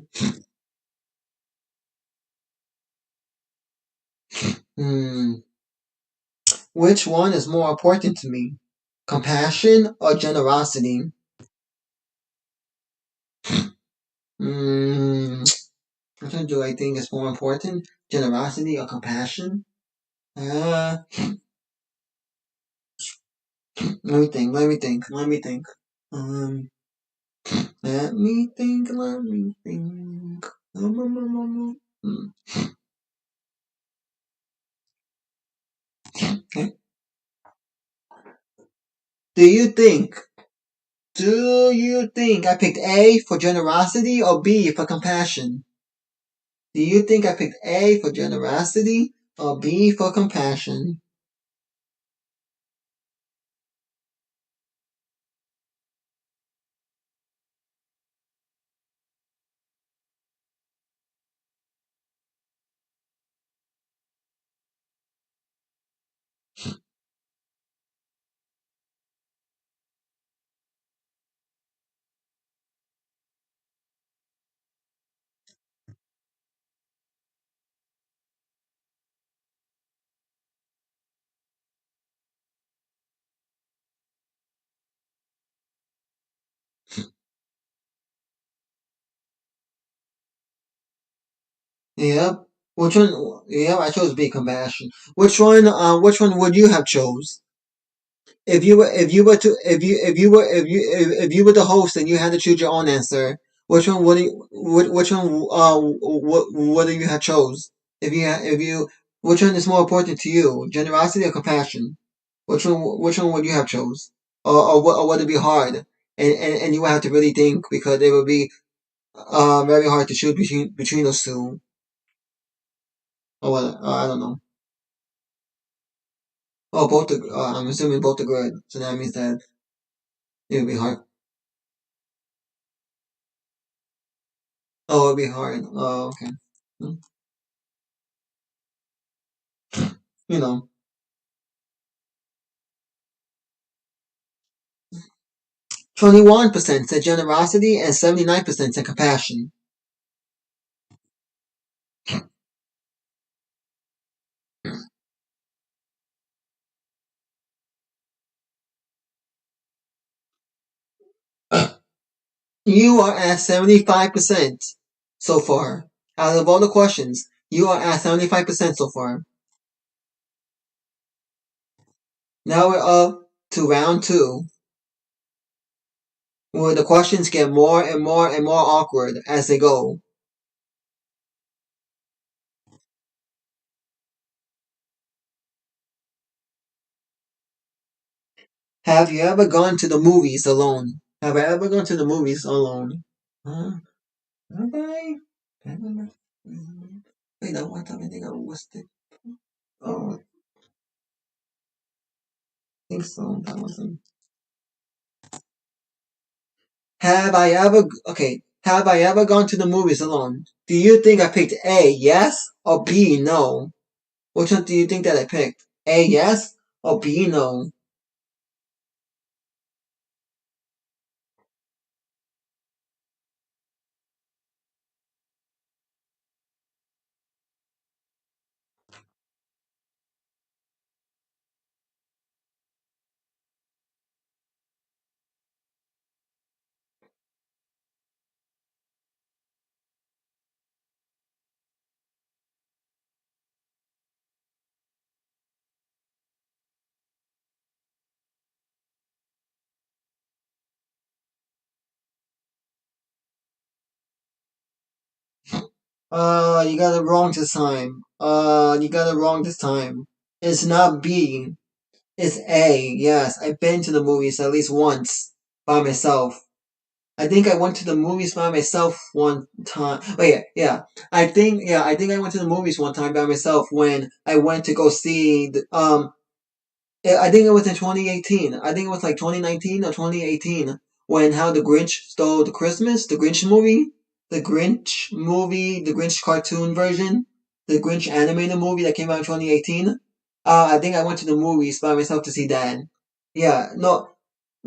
Which one is more important to me? Compassion or generosity? Which one do I think is more important? Generosity or compassion? Let me think. Let me think. Let me think. Let me think. Let me think. Hmm. Okay. Do you think? Do you think I picked A for generosity or B for compassion? Do you think I picked A for generosity or B for compassion? Yep. Which one? Yep, I chose B, compassion. Which one? Which one would you have chose? If you were the host and you had to choose your own answer, which one would you, which one what would you have chose? If you which one is more important to you, generosity or compassion? Which one would you have chose? Or would it be hard? And you would have to really think because it would be very hard to choose between those two. Or what? I don't know. Oh, both the I'm assuming both are good, so that means that it would be hard. Oh, it would be hard. Oh, okay. Hmm. You know, 21% said generosity and 79% said compassion. You are at 75% so far. Out of all the questions, you are at 75% so far. Now we're up to round two, where the questions get more and more and more awkward as they go. Have you ever gone to the movies alone? Have I ever gone to the movies alone? Have I? Wait, that one time I think I was the. Oh, I think so. That wasn't. Have I ever? Okay. Have I ever gone to the movies alone? Do you think I picked A, yes, or B, no? Which one do you think that I picked? A, yes, or B, no? You got it wrong this time. You got it wrong this time. It's not B. It's A. Yes, I've been to the movies at least once by myself. I think I went to the movies by myself one time. Oh yeah. I think I went to the movies one time by myself when I went to go see I think it was in 2018. I think it was like 2019 or 2018 when How the Grinch Stole the Christmas, the Grinch cartoon version, the Grinch animated movie that came out in 2018. I think I went to the movies by myself to see that. Yeah, no,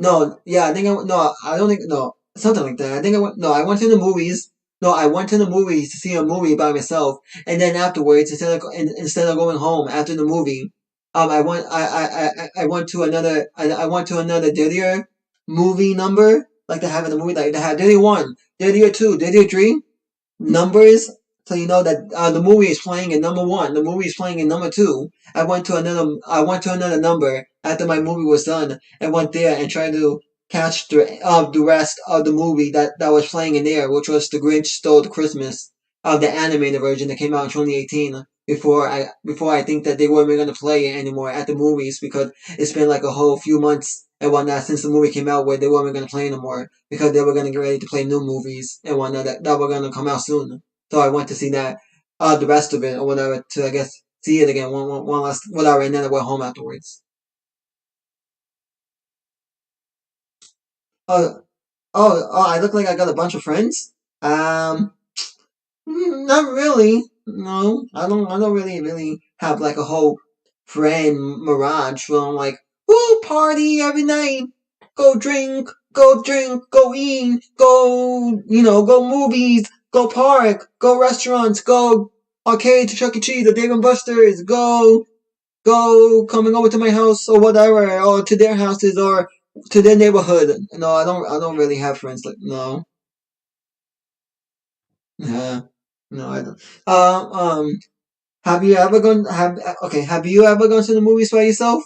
I think no, I don't think, no, something like that. I think I went, no, I went to the movies. No, I went to the movies to see a movie by myself, and then afterwards, instead of going home after the movie, I went to I went to another Didier movie number, like they have in the movie, like they had Didier 1, Didier 2, Didier 3, numbers, so you know that the movie is playing in number one. The movie is playing in number two. I went to another number after my movie was done, and went there and tried to catch the rest of the movie that was playing in there, which was The Grinch Stole the Christmas, the animated version that came out in 2018. Before I think that they weren't going to play it anymore at the movies, because it's been like a whole few months and whatnot since the movie came out where they weren't going to play anymore, because they were going to get ready to play new movies and whatnot that were going to come out soon. So I went to see that, the rest of it or whatever, to I guess see it again one last whatever, and then I went home afterwards. Oh, I look like I got a bunch of friends. Um, Not really. No, I don't. I don't really have like a whole friend mirage where I'm like, "Ooh, party every night, go drink, go eat, go go movies, go park, go restaurants, go arcade to Chuck E. Cheese or Dave and Buster's, go coming over to my house or whatever, or to their houses or to their neighborhood." No, I don't. I don't really have friends like no. Yeah, no, I don't. Have you ever gone? Have Okay. Have you ever gone to the movies by yourself?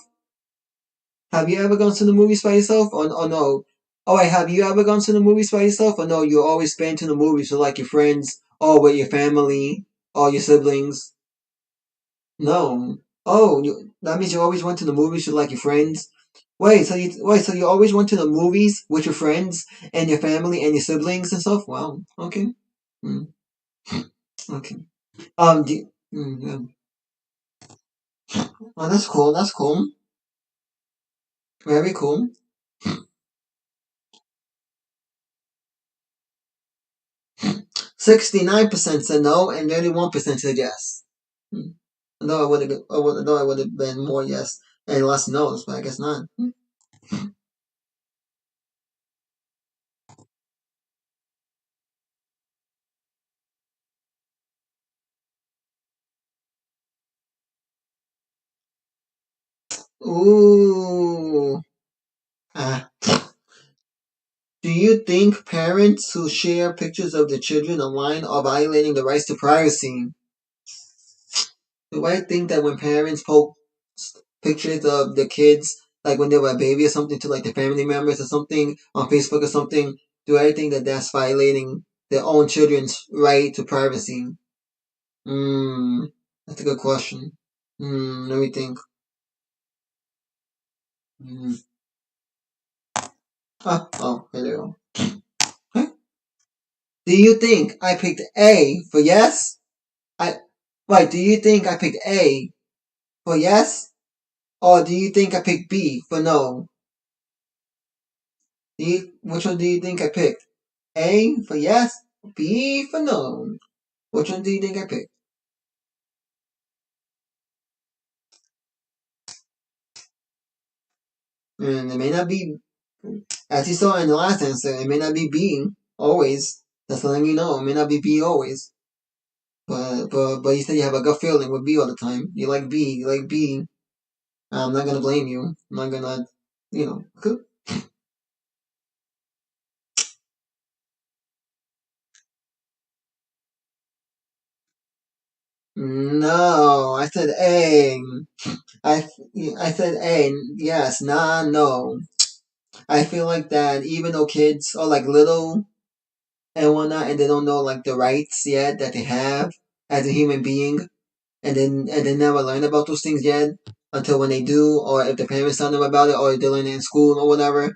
Have you ever gone to the movies by yourself, or no? Oh wait, have you ever gone to the movies by yourself, or no? You always been to the movies with like your friends, or with your family, or your siblings? No. Oh, that means you always went to the movies with like your friends. So you always went to the movies with your friends and your family and your siblings and stuff. Wow. Okay. Mm, okay. Yeah. Oh, that's cool. That's cool. Very cool. 69% said no, and 31% said yes. Hmm. Though I would have been more yes and less no's, but I guess not. Ooh. Ah. Do you think parents who share pictures of their children online are violating the rights to privacy? Do I think that when parents post pictures of the kids, like when they were a baby or something, to like their family members or something on Facebook or something, do I think that that's violating their own children's right to privacy? Hmm, that's a good question. Let me think. Hmm. Here we go. Huh? Do you think I picked A for yes? I Right. Do you think I picked A for yes, or do you think I picked B for no? Which one do you think I picked? A for yes, B for no. Which one do you think I picked? And it may not be, as you saw in the last answer, it may not be B always. That's letting you know. It may not be B always. But you said you have a gut feeling with B all the time. You like B. You like B. I'm not gonna blame you. I'm not gonna, you know. No, I said A. I I said A. Yes, nah, no. I feel like that even though kids are like little, and whatnot, and they don't know like the rights yet that they have as a human being, and they never learn about those things yet until when they do, or if the parents tell them about it, or if they learn it in school or whatever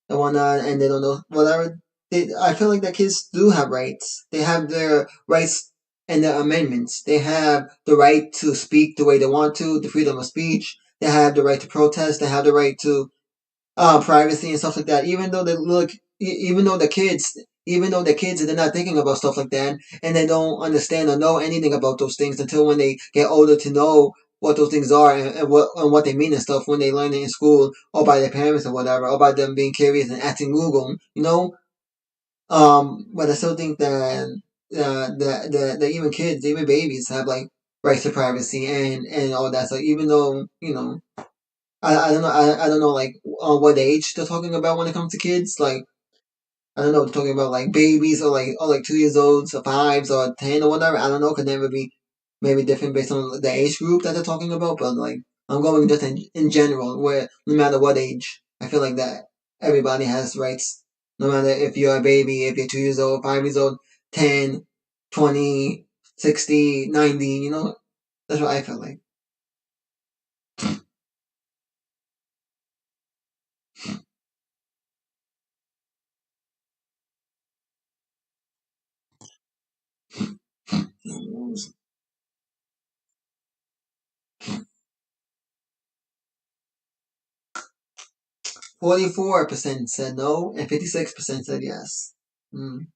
and whatnot, and they don't know whatever. I feel like the kids do have rights. They have their rights and their amendments. They have the right to speak the way they want to, the freedom of speech. They have the right to protest. They have the right to privacy and stuff like that. Even though they look, even though the kids, they're not thinking about stuff like that, and they don't understand or know anything about those things until when they get older to know what those things are and what they mean and stuff when they learn it in school or by their parents or whatever, or by them being curious and asking Google, you know. But I still think that even kids, even babies, have like rights to privacy and all that. So even though I don't know. I don't know like what age they're talking about when it comes to kids. Like I don't know, they're talking about like babies or like 2 years olds or fives or 10 or whatever. I don't know. Could never be maybe different based on the age group that they're talking about. But like I'm going just in general, where no matter what age, I feel like that everybody has rights. No matter if you're a baby, if you're 2 years old, 5 years old, 10, 20, 60, 90. That's what I feel like. Mm, 44% said no, and 56% said yes. Mm.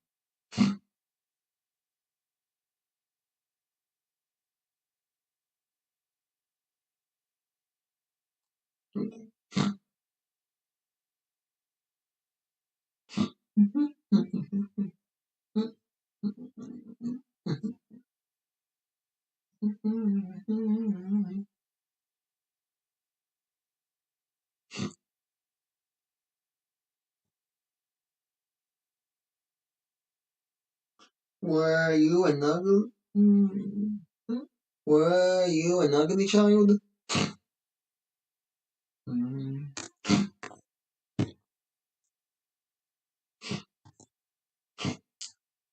Were you an ugly? Were you an ugly child? Mm.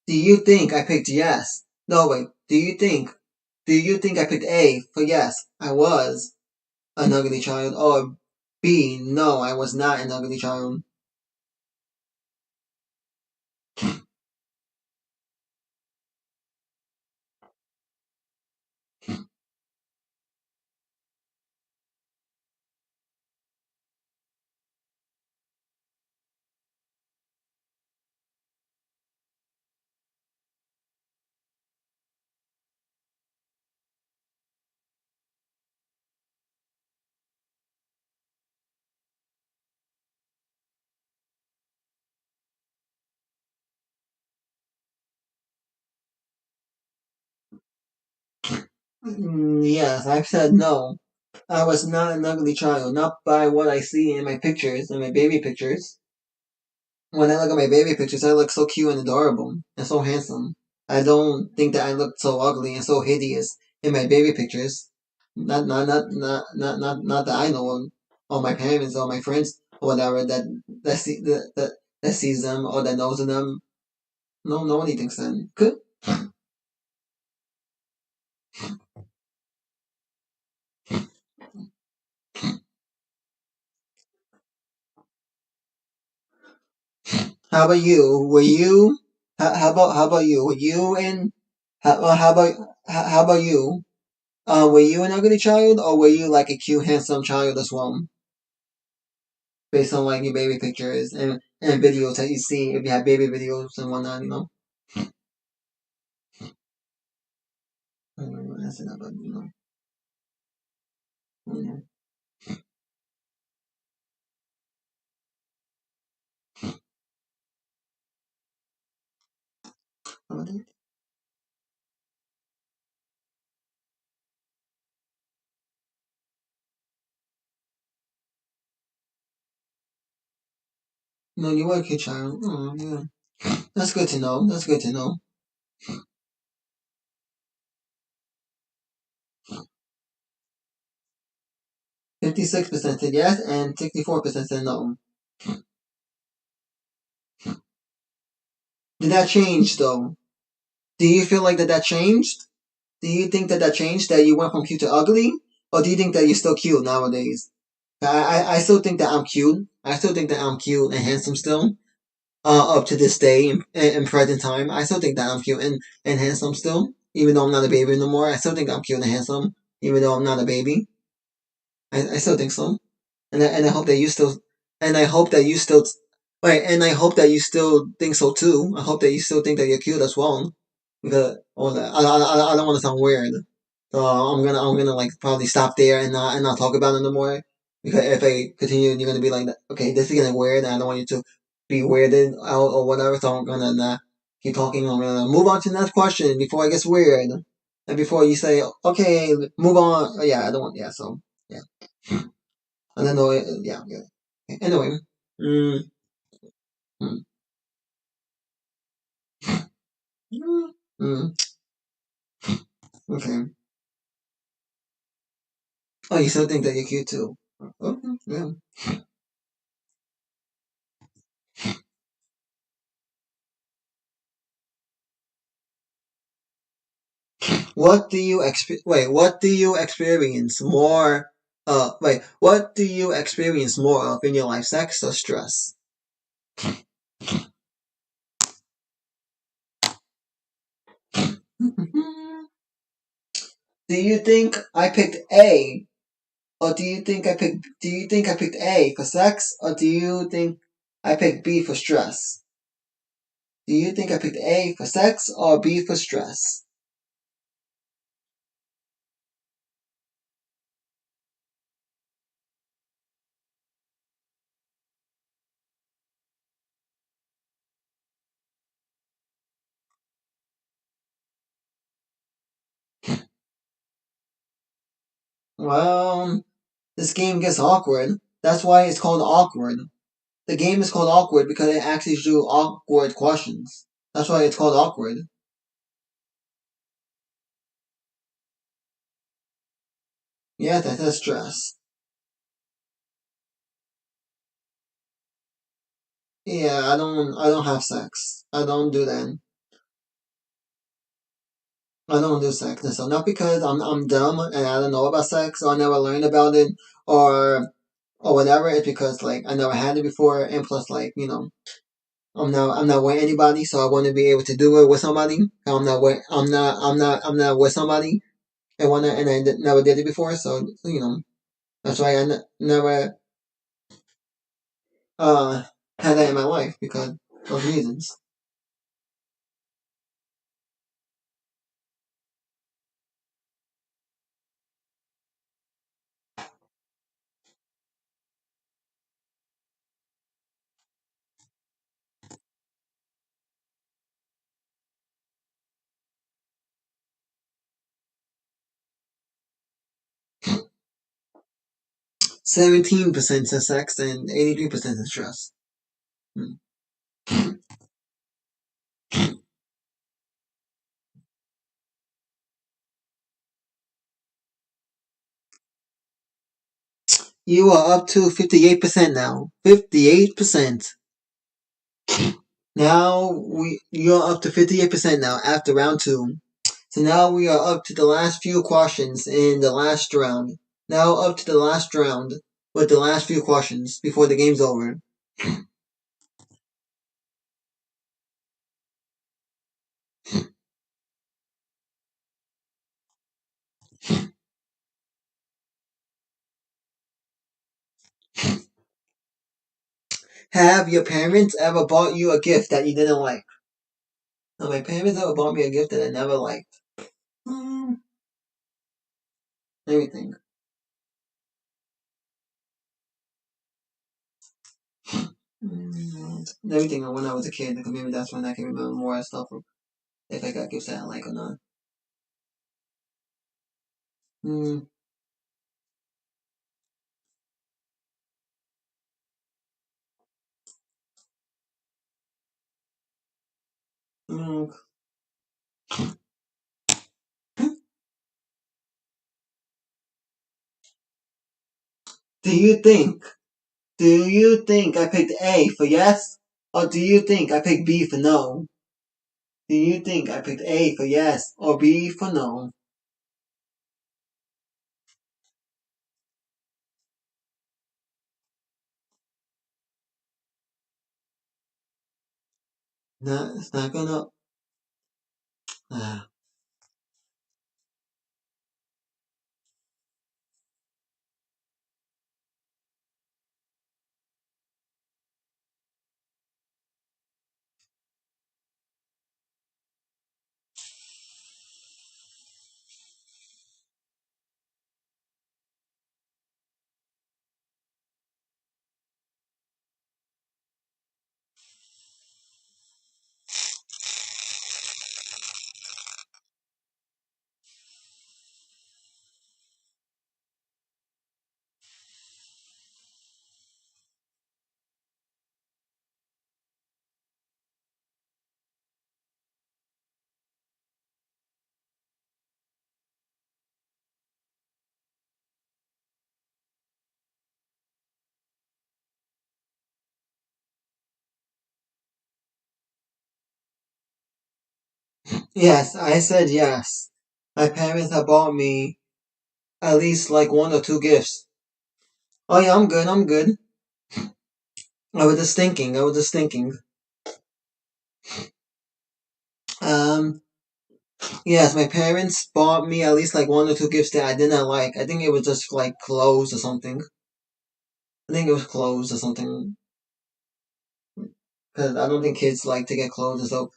Do you think I picked yes? No, wait. Do you think I picked A for yes? I was an ugly child, or B? No, I was not an ugly child. Yes, I've said no. I was not an ugly child, not by what I see in my pictures, in my baby pictures. When I look at my baby pictures, I look so cute and adorable and so handsome. I don't think that I look so ugly and so hideous in my baby pictures. Not that I know of, or my parents or my friends or whatever that sees them or that knows of them. No, nobody thinks that. Good. How about you? Were you? How about you? Were you in? How about you? Were you an ugly child, or were you like a cute, handsome child as well? Based on like your baby pictures and videos that you see, if you have baby videos and whatnot. I don't know, that's enough, but. Yeah. How about that? No, you were a cute child. Oh, yeah. That's good to know. That's good to know. 56% said yes, and 64% said no. Did that change though? Do you feel like that changed? Do you think that changed, that you went from cute to ugly? Or do you think that you're still cute nowadays? I still think that I'm cute. I still think that I'm cute and handsome still. Up to this day in present time, I still think that I'm cute and handsome still. Even though I'm not a baby anymore, I still think I'm cute and handsome. Even though I'm not a baby, I still think so. And I hope that you still, and I hope that you still, right, and I hope that you still think so too. I hope that you still think that you're cute as well. Because I don't want to sound weird. So I'm gonna like probably stop there and not talk about it no more. Because if I continue, you're gonna be like, okay, this is getting weird, and I don't want you to be weirded out or whatever. So I'm gonna keep talking. I'm gonna move on to the next question before it gets weird, and before you say, okay, move on. Oh, yeah, I don't want. Yeah, so yeah, I don't know. Yeah, yeah. Anyway, mm, mm, mm, okay. Oh, you still think that you're cute too? Okay, yeah. What do you wait? What do you experience more? Wait. What do you experience more of in your life, sex or stress? Do you think I picked A, or do you think I picked? Do you think I picked A for sex, or do you think I picked B for stress? Do you think I picked A for sex or B for stress? Well, this game gets awkward. That's why it's called awkward. The game is called awkward because it actually you awkward questions. That's why it's called awkward. Yeah, that's stress. Yeah, I don't have sex. I don't do that. I don't do sex. And so not because I'm dumb and I don't know about sex or I never learned about it or whatever. It's because like I never had it before, and plus like I'm not with anybody, so I want to be able to do it with somebody. I'm not with somebody and I never did it before, so that's why never uh had that in my life because of reasons. 17% is sex and 83% is stress. Hmm. You are up to 58% now. 58%. Now you're up to 58% now after round two. So now we are up to the last few questions in the last round. Now up to the last round with the last few questions before the game's over. Have your parents ever bought you a gift that you didn't like? No, my parents ever bought me a gift that I never liked. Hmm, everything. Everything when I was a kid. Because maybe that's when I can remember more stuff if I got gifts that I like or not. Mm, mm. Do you think? Do you think I picked A for yes, or do you think I picked B for no? Do you think I picked A for yes or B for no? No, it's not gonna. Ah. Yes, I said yes. My parents have bought me at least like one or two gifts. Oh yeah, I'm good. I'm good. I was just thinking. I was just thinking. Um, yes, my parents bought me at least like one or two gifts that I didn't like. I think it was just like clothes or something. I think it was clothes or something. Because I don't think kids like to get clothes and stuff.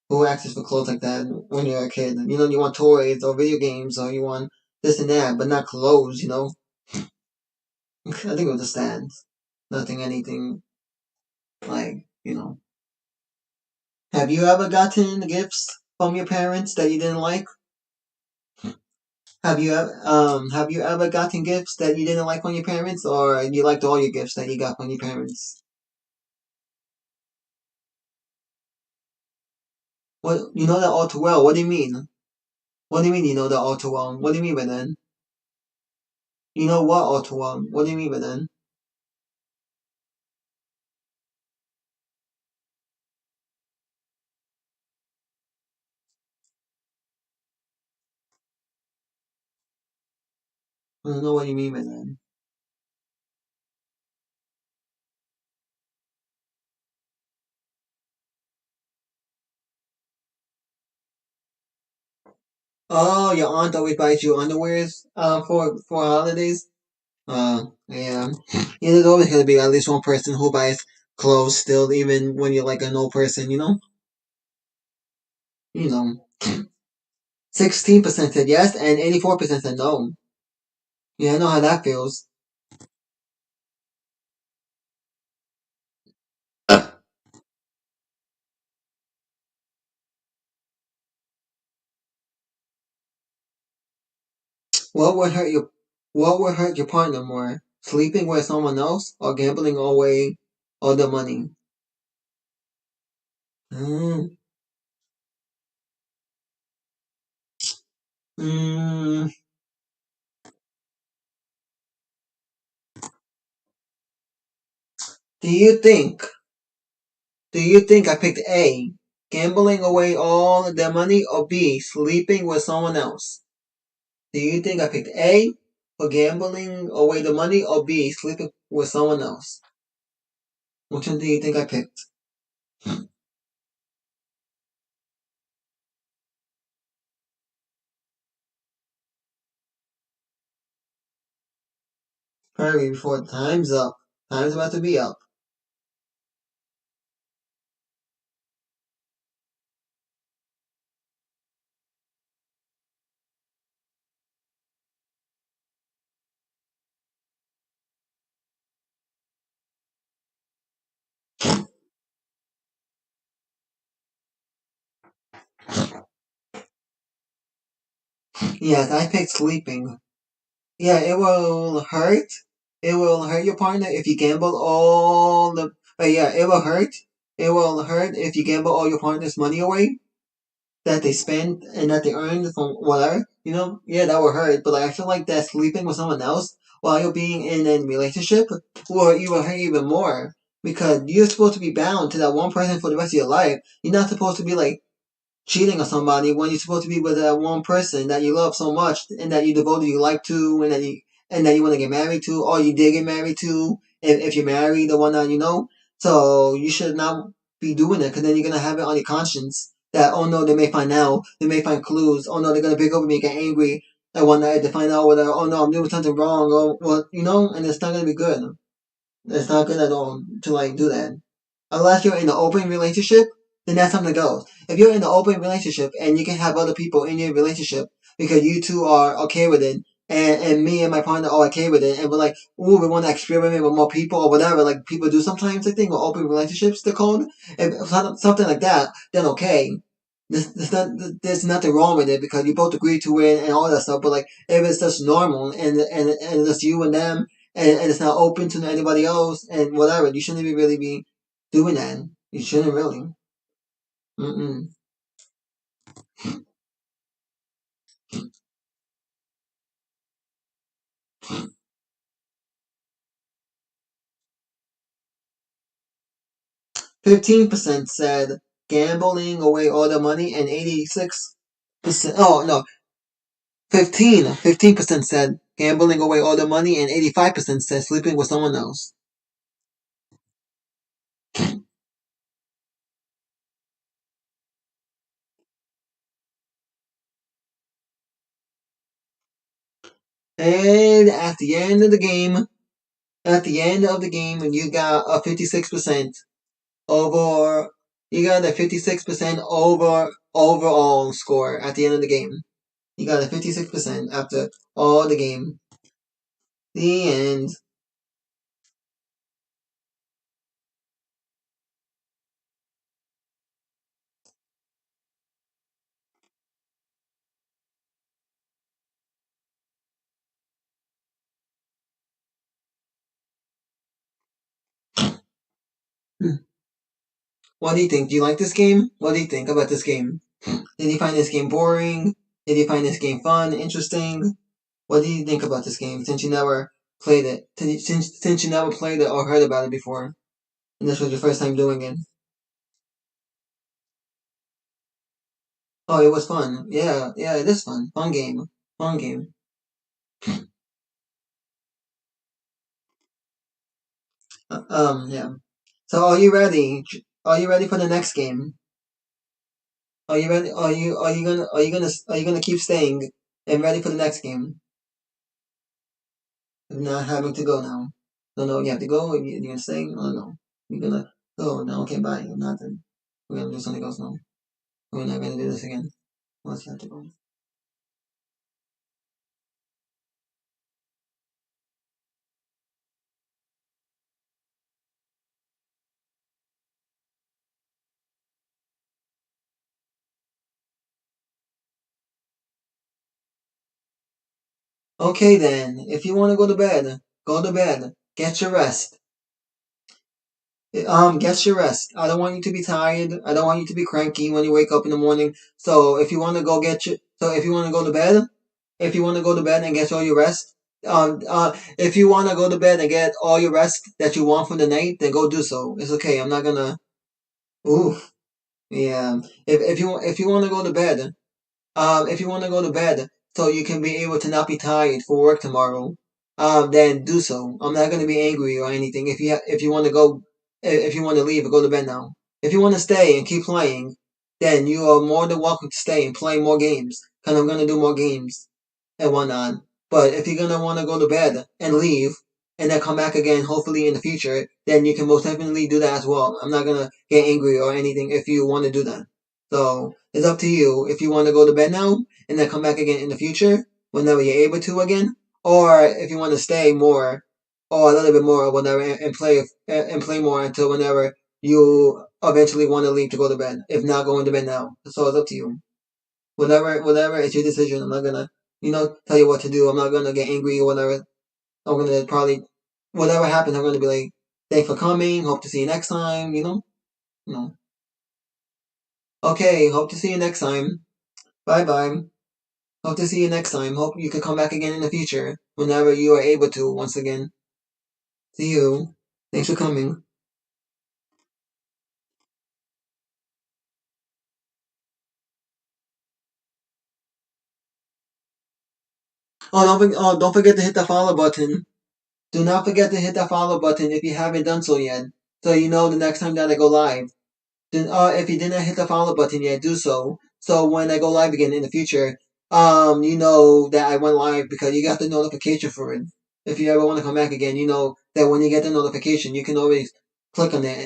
Who access for clothes like that when you're a kid? You know, you want toys or video games or you want this and that, but not clothes. You know. I think it was the stands. Nothing, anything like you know. Have you ever gotten gifts from your parents that you didn't like? Have you ever gotten gifts that you didn't like from your parents, or you liked all your gifts that you got from your parents? What you know that all too well? What do you mean? What do you mean you know that all too well? What do you mean by then? You know what all too well? What do you mean by then? I don't know what you mean by then. Oh, your aunt always buys you underwears for holidays. Yeah. Yeah, there's always gonna be at least one person who buys clothes still, even when you're like an old person. You know. You know. 16% said yes, and 84% said no. Yeah, I know how that feels. What would hurt your What would hurt your partner more? Sleeping with someone else or gambling away all the money? Mm, mm, do you think I picked A, gambling away all the money, or B, sleeping with someone else? Do you think I picked A for gambling away the money, or B, sleeping with someone else? Which one do you think I picked? Hurry before time's up. Time's about to be up. Yes, I picked sleeping. Yeah, it will hurt. It will hurt your partner if you gamble all the. Yeah, it will hurt. It will hurt if you gamble all your partner's money away that they spend and that they earn from whatever. You know, yeah, that will hurt. But like, I feel like that sleeping with someone else while you're being in a relationship will hurt even more because you're supposed to be bound to that one person for the rest of your life. You're not supposed to be like cheating on somebody when you're supposed to be with that one person that you love so much and that you devoted your life to and that you want to get married to or you did get married to if you're married or whatnot, you know. So you should not be doing it because then you're gonna have it on your conscience that oh no they may find out, they may find clues, oh no they're gonna pick up me, get angry and whatnot to find out whether oh no I'm doing something wrong or well you know and it's not gonna be good. It's not good at all to like do that. Unless you're in an open relationship, then that's something goes. If you're in an open relationship and you can have other people in your relationship because you two are okay with it, and me and my partner are okay with it, and we're like, ooh, we want to experiment with more people or whatever, like people do sometimes, I think, with open relationships, they're called. If something like that, then okay. There's nothing wrong with it because you both agree to it and all that stuff. But like, if it's just normal and it's just you and them and it's not open to anybody else and whatever, you shouldn't really be doing that. You shouldn't really. Mm-mm. 15% said gambling away all the money, and 86%. Oh no, 15% said gambling away all the money, and 85% said sleeping with someone else. And at the end of the game, you got a 56% over. You got a 56% overall score at the end of the game. You got a 56% after all the game. The end. What do you think? Do you like this game? What do you think about this game? Did you find this game boring? Did you find this game fun, interesting? What do you think about this game since you never played it? Since you never played it or heard about it before, and this was your first time doing it. Oh, it was fun. Yeah, yeah, it is fun. Fun game. Fun game. Yeah. So are you ready? Are you ready for the next game? Are you ready? Are you gonna keep staying and ready for the next game? Not having to go now. No, no, you have to go. You're gonna stay. No, no, you're gonna go. No, okay, bye. Nothing. We're gonna do something else now. We're not gonna do this again. Unless you have to go. Okay then. If you want to go to bed, go to bed. Get your rest. Get your rest. I don't want you to be tired. I don't want you to be cranky when you wake up in the morning. So if you want to go so if you want to go to bed, if you want to go to bed and get all your rest, if you want to go to bed and get all your rest that you want for the night, then go do so. It's okay. I'm not gonna. Ooh, yeah. If you want to go to bed, if you want to go to bed so you can be able to not be tired for work tomorrow, then do so. I'm not going to be angry or anything. If you want to go, if you want to leave, go to bed now. If you want to stay and keep playing, then you are more than welcome to stay and play more games. Cause I'm going to do more games and whatnot. But if you're gonna want to go to bed and leave and then come back again, hopefully in the future, then you can most definitely do that as well. I'm not gonna get angry or anything if you want to do that. So it's up to you if you want to go to bed now and then come back again in the future whenever you're able to again, or if you want to stay more or a little bit more or whatever and play more until whenever you eventually want to leave to go to bed. If not going to bed now, so it's up to you. Whatever, it's your decision. I'm not gonna, tell you what to do. I'm not gonna get angry or whatever. I'm gonna probably, whatever happens, I'm gonna be like, thanks for coming. Hope to see you next time. You know. Okay, hope to see you next time. Bye bye. Hope to see you next time. Hope you can come back again in the future whenever you are able to. Once again, see you. Thanks for coming. Don't forget to hit the follow button. Do not forget to hit that follow button if you haven't done so yet, so you know the next time that I go live. Then, if you didn't hit the follow button yet, do so. So when I go live again in the future, you know that I went live because you got the notification for it. If you ever want to come back again, you know that when you get the notification, you can always click on it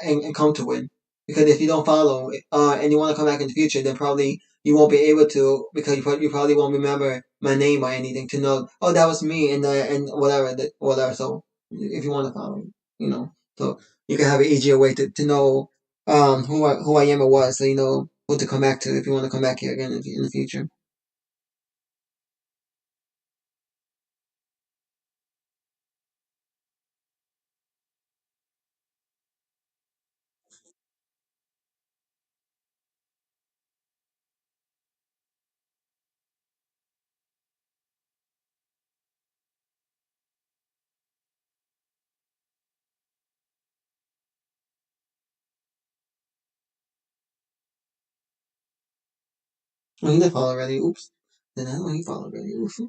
and come to it. Because if you don't follow, and you want to come back in the future, then probably you won't be able to because you probably won't remember my name or anything to know. Oh, that was me and whatever. So if you want to follow, so you can have an easier way to know who I am or was, so you know who to come back to if you want to come back here again in the future. Oh, he did follow already. Oops. Then I know he followed already. Oops.